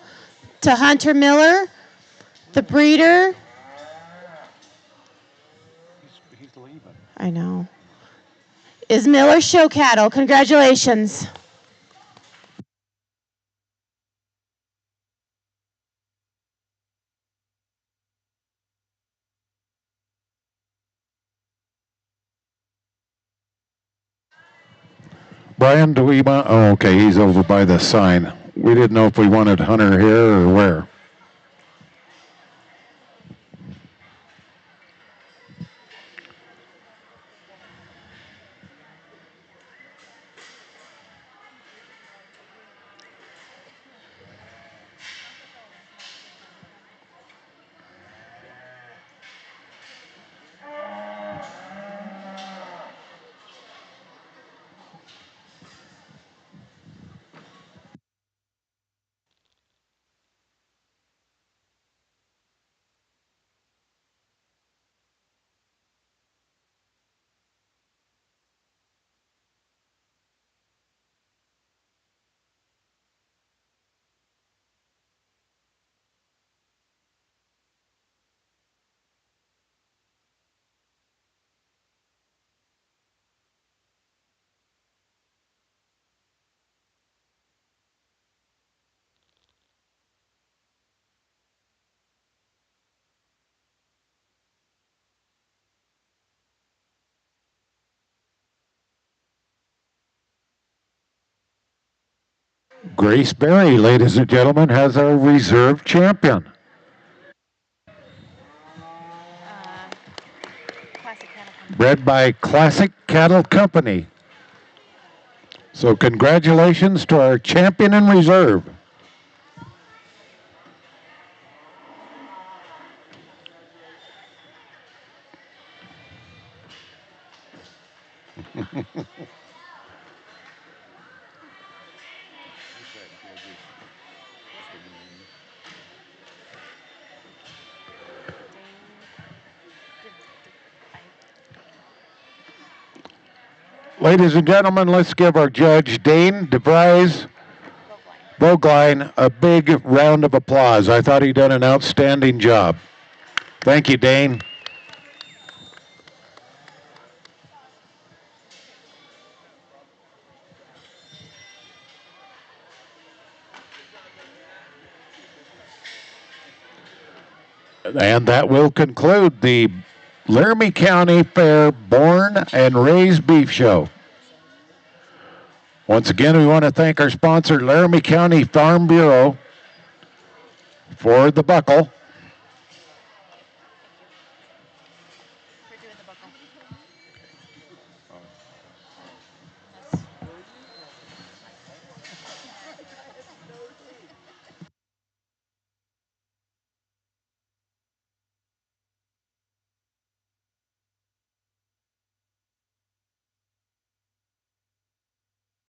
to Hunter Miller, the breeder. He's leaving. I know. Is Miller Show Cattle. Congratulations. Brian, do we want? Oh, okay, he's over by the sign. We didn't know if we wanted Hunter here or where. Grace Berry, ladies and gentlemen, has our reserve champion. Classic cattle company. Bred by Classic Cattle Company. So congratulations to our champion in reserve. Ladies and gentlemen, let's give our judge, Dane DeVries Bogline, a big round of applause. I thought he done an outstanding job. Thank you, Dane. And that will conclude the Laramie County Fair Born and Raised Beef Show. Once again, we want to thank our sponsor, Laramie County Farm Bureau, for the buckle.